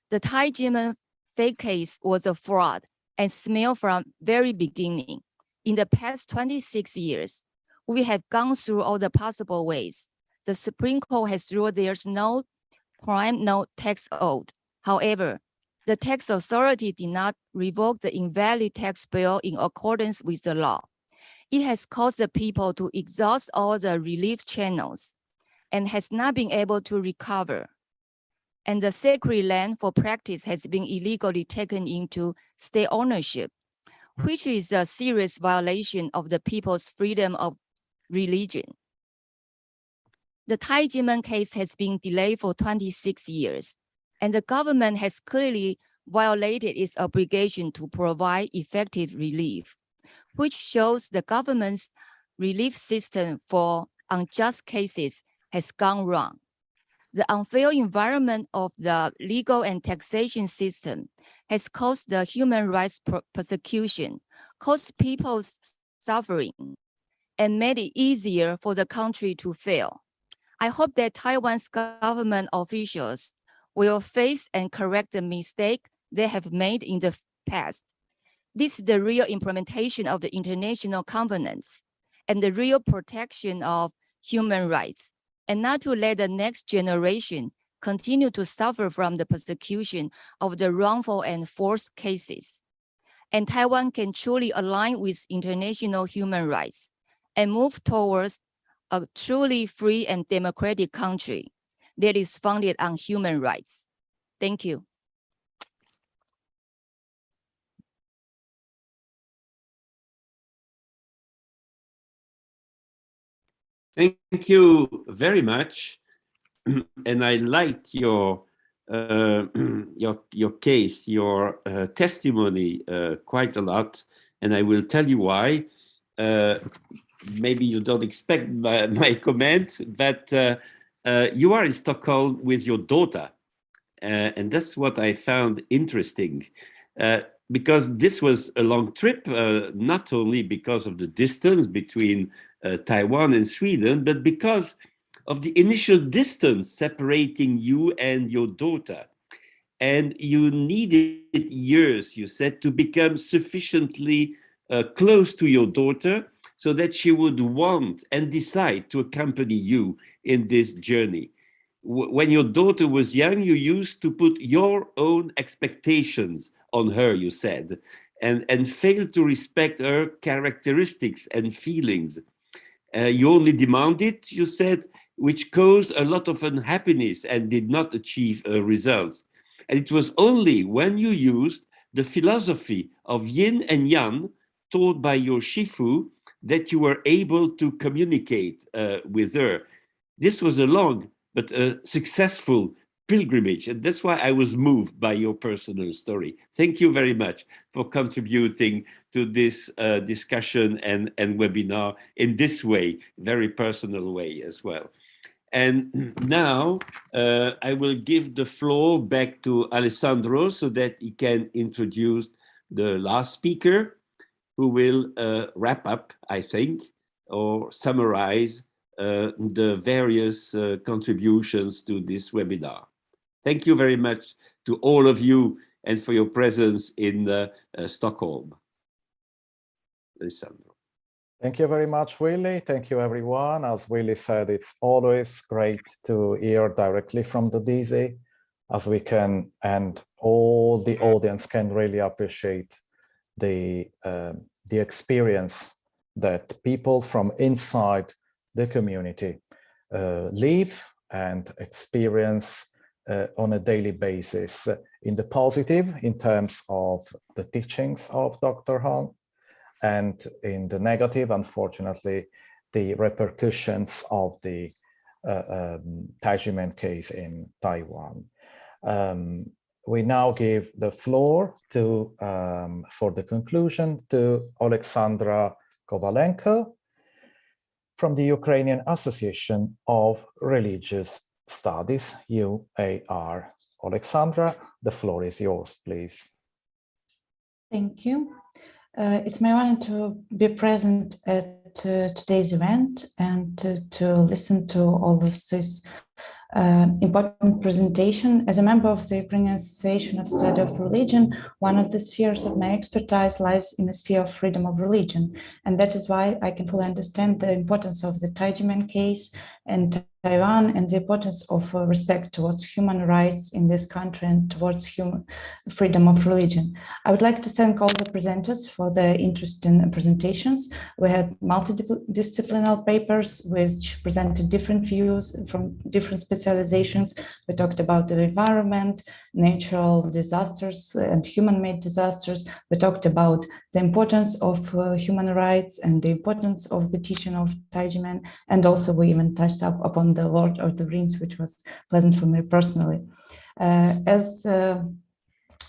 T: The Tai Ji Men fake case was a fraud and smelled from very beginning. In the past 26 years, we have gone through all the possible ways. The Supreme Court has ruled there's no crime, no tax owed. However, the tax authority did not revoke the invalid tax bill in accordance with the law. It has caused the people to exhaust all the relief channels and has not been able to recover. And the sacred land for practice has been illegally taken into state ownership, which is a serious violation of the people's freedom of religion. The Tai Ji Men case has been delayed for 26 years, and the government has clearly violated its obligation to provide effective relief, which shows the government's relief system for unjust cases has gone wrong. The unfair environment of the legal and taxation system has caused the human rights persecution, caused people's suffering and made it easier for the country to fail. I hope that Taiwan's government officials will face and correct the mistake they have made in the past. This is the real implementation of the international covenants and the real protection of human rights, and not to let the next generation continue to suffer from the persecution of the wrongful and forced cases. And Taiwan can truly align with international human rights and move towards a truly free and democratic country that is founded on human rights. Thank you.
G: Thank you very much. And I liked your case, your testimony quite a lot. And I will tell you why. Maybe you don't expect my comment, but you are in Stockholm with your daughter. And that's what I found interesting. Because this was a long trip, not only because of the distance between Taiwan and Sweden, but because of the initial distance separating you and your daughter. And you needed years, you said, to become sufficiently close to your daughter so that she would want and decide to accompany you in this journey. When your daughter was young, you used to put your own expectations on her, you said, and failed to respect her characteristics and feelings. You only demanded, you said, which caused a lot of unhappiness and did not achieve results. And it was only when you used the philosophy of yin and yang taught by your shifu that you were able to communicate with her. This was a long but a successful pilgrimage. And that's why I was moved by your personal story. Thank you very much for contributing to this discussion and webinar in this way, very personal way as well. And now I will give the floor back to Alessandro so that he can introduce the last speaker, who will wrap up, I think, or summarize the various contributions to this webinar. Thank you very much to all of you and for your presence in Stockholm. Alessandro.
A: Thank you very much, Willie. Thank you, everyone. As Willie said, it's always great to hear directly from the dizi, as we can, and all the audience can really appreciate the experience that people from inside the community live and experience on a daily basis, in the positive in terms of the teachings of Dr. Hong, and in the negative, unfortunately, the repercussions of the Tai Ji Men case in Taiwan. We now give the floor to, for the conclusion, to Alexandra Kovalenko from the Ukrainian Association of Religious Studies, UAR. Alexandra, the floor is yours, please.
U: Thank you. It's my honor to be present at today's event and to listen to all of this important presentation. As a member of the Ukrainian Association of Study of Religion, one of the spheres of my expertise lies in the sphere of freedom of religion. And that is why I can fully understand the importance of the Tai Ji Men case and Taiwan, and the importance of respect towards human rights in this country and towards freedom of religion. I would like to thank all the presenters for their interesting presentations. We had multidisciplinary papers which presented different views from different specializations. We talked about the environment, natural disasters and human-made disasters. We talked about the importance of human rights and the importance of the teaching of Tai Ji Men, and also we even touched up upon the Lord of the Rings, which was pleasant for me personally.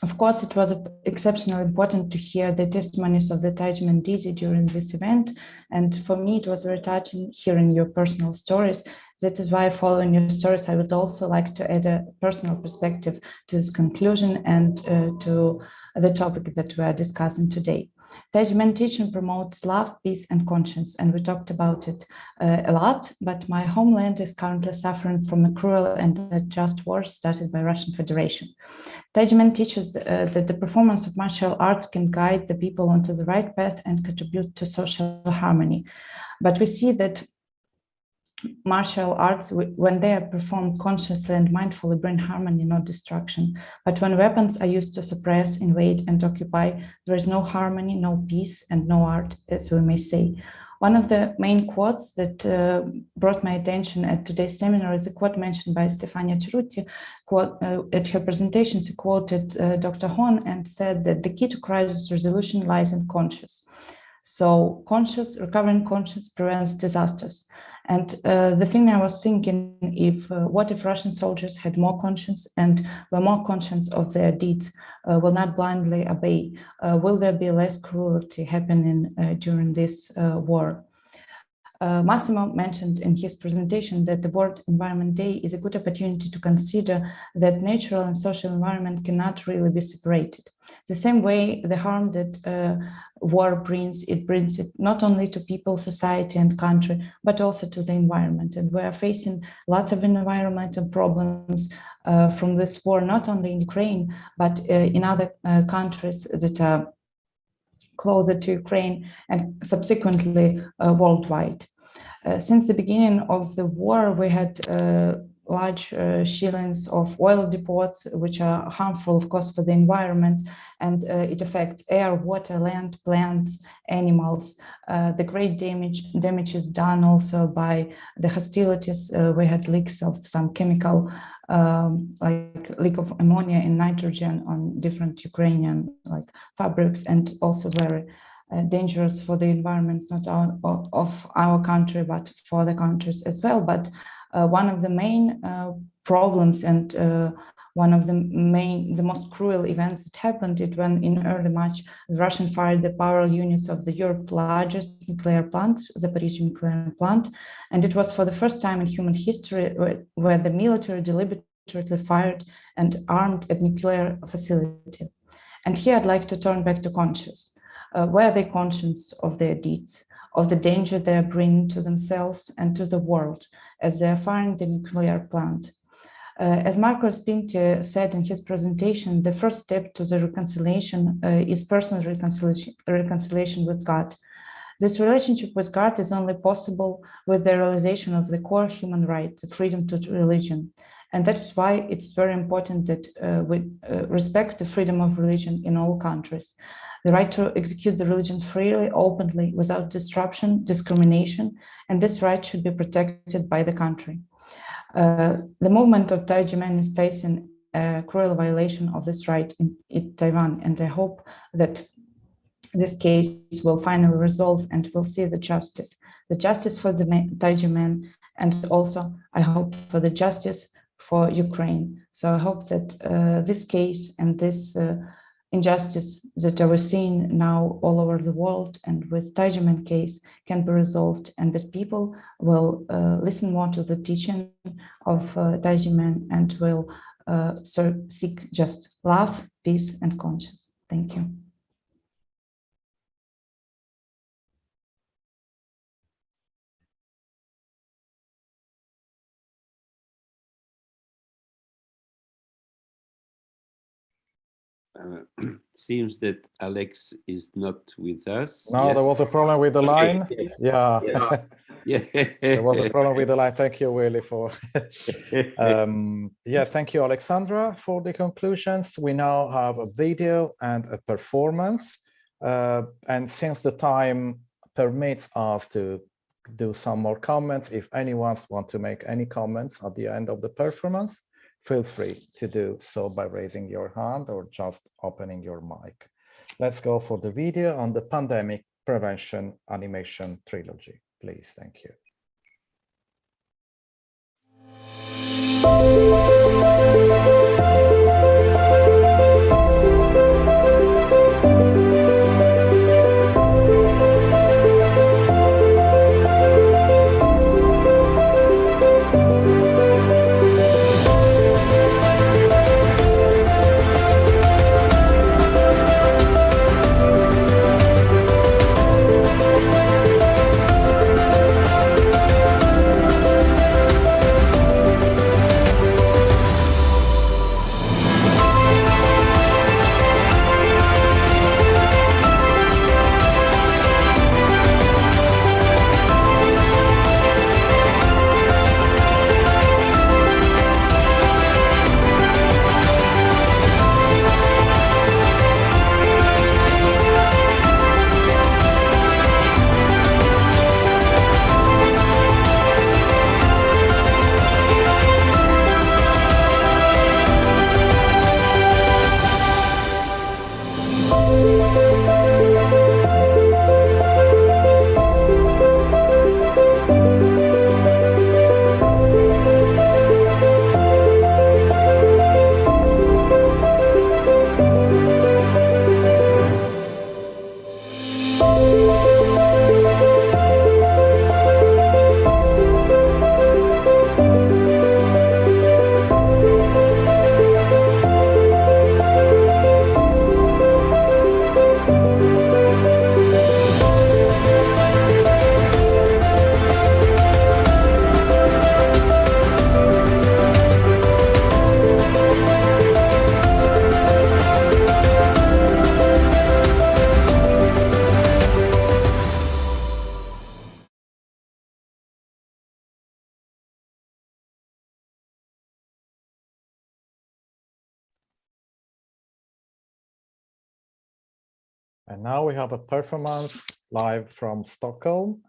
U: Of course, it was exceptionally important to hear the testimonies of the Tai Ji Men dizi during this event, and for me it was very touching hearing your personal stories. That is why, following your stories, I would also like to add a personal perspective to this conclusion and to the topic that we are discussing today. Tai Ji Men teaching promotes love, peace, and conscience, and we talked about it a lot, but my homeland is currently suffering from a cruel and unjust war started by Russian Federation. Tai Ji Men teaches that the performance of martial arts can guide the people onto the right path and contribute to social harmony. But we see that martial arts, when they are performed consciously and mindfully, bring harmony, not destruction. But when weapons are used to suppress, invade, and occupy, there is no harmony, no peace, and no art, as we may say. One of the main quotes that brought my attention at today's seminar is a quote mentioned by Stefania Cerutti. At her presentation, she quoted Dr. Hon and said that the key to crisis resolution lies in conscience. So recovering conscience prevents disasters. And the thing I was thinking, what if Russian soldiers had more conscience and were more conscious of their deeds, will not blindly obey? Will there be less cruelty happening during this war? Massimo mentioned in his presentation that the World Environment Day is a good opportunity to consider that natural and social environment cannot really be separated. The same way, the harm that war brings it not only to people, society, and country, but also to the environment. And we are facing lots of environmental problems from this war, not only in Ukraine, but in other countries that are closer to Ukraine and subsequently worldwide. Since the beginning of the war, we had large shillings of oil deposits, which are harmful, of course, for the environment, and it affects air, water, land, plants, animals. The great damage is done also by the hostilities. We had leaks of some chemical, like leak of ammonia and nitrogen on different Ukrainian fabrics, and also very dangerous for the environment, not of our country, but for other countries as well. But one of the main problems and one of the most cruel events that happened is when in early March, the Russian fired the power units of the Europe's largest nuclear plant, Zaporizhzhia nuclear plant. And it was for the first time in human history where the military deliberately fired and armed a nuclear facility. And here I'd like to turn back to conscience. Were they conscious of their deeds, of the danger they are bringing to themselves and to the world as they are firing the nuclear plant? As Marco Spinti said in his presentation, the first step to the reconciliation is personal reconciliation with God. This relationship with God is only possible with the realization of the core human right, the freedom to religion. And that is why it's very important that we respect the freedom of religion in all countries. The right to execute the religion freely, openly, without disruption, discrimination, and this right should be protected by the country. The movement of Tai Ji Men is facing a cruel violation of this right in Taiwan, and I hope that this case will finally resolve and we'll see the justice for the Tai Ji Men, and also I hope for the justice for Ukraine. So I hope that this case and this injustice that we're seeing now all over the world and with Tai Ji Men case can be resolved, and that people will listen more to the teaching of Tai Ji Men and will seek just love, peace, and conscience. Thank you.
G: Seems that Alex is not with us.
A: No,
G: yes.
A: There was a problem with the line.
G: Okay, yes.
A: Yeah.
G: Yeah.
A: There was a problem with the line. Thank you, Willie, for yes, thank you, Alexandra, for the conclusions. We now have a video and a performance. And since the time permits us to do some more comments, if anyone wants to make any comments at the end of the performance, feel free to do so by raising your hand or just opening your mic. Let's go for the video on the pandemic prevention animation trilogy, please. Thank you. And now we have a performance live from Stockholm.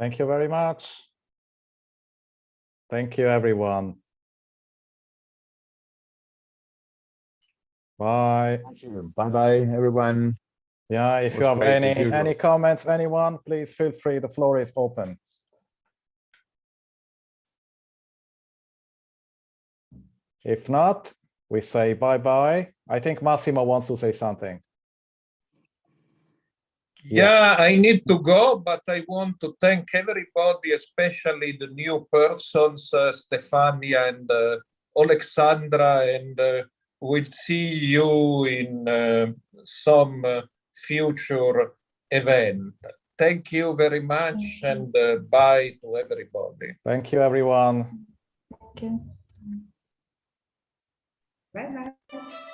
A: Thank you very much. Thank you, everyone. Bye.
F: Bye-bye, everyone.
A: Yeah, if you have any comments, anyone, please feel free. The floor is open. If not, we say bye-bye. I think Massimo wants to say something.
D: Yeah, I need to go, but I want to thank everybody, especially the new persons, Stefania and Alexandra, and we'll see you in some future event. Thank you very much, and bye to everybody.
A: Thank you, everyone.
U: Thank you.
E: Bye-bye.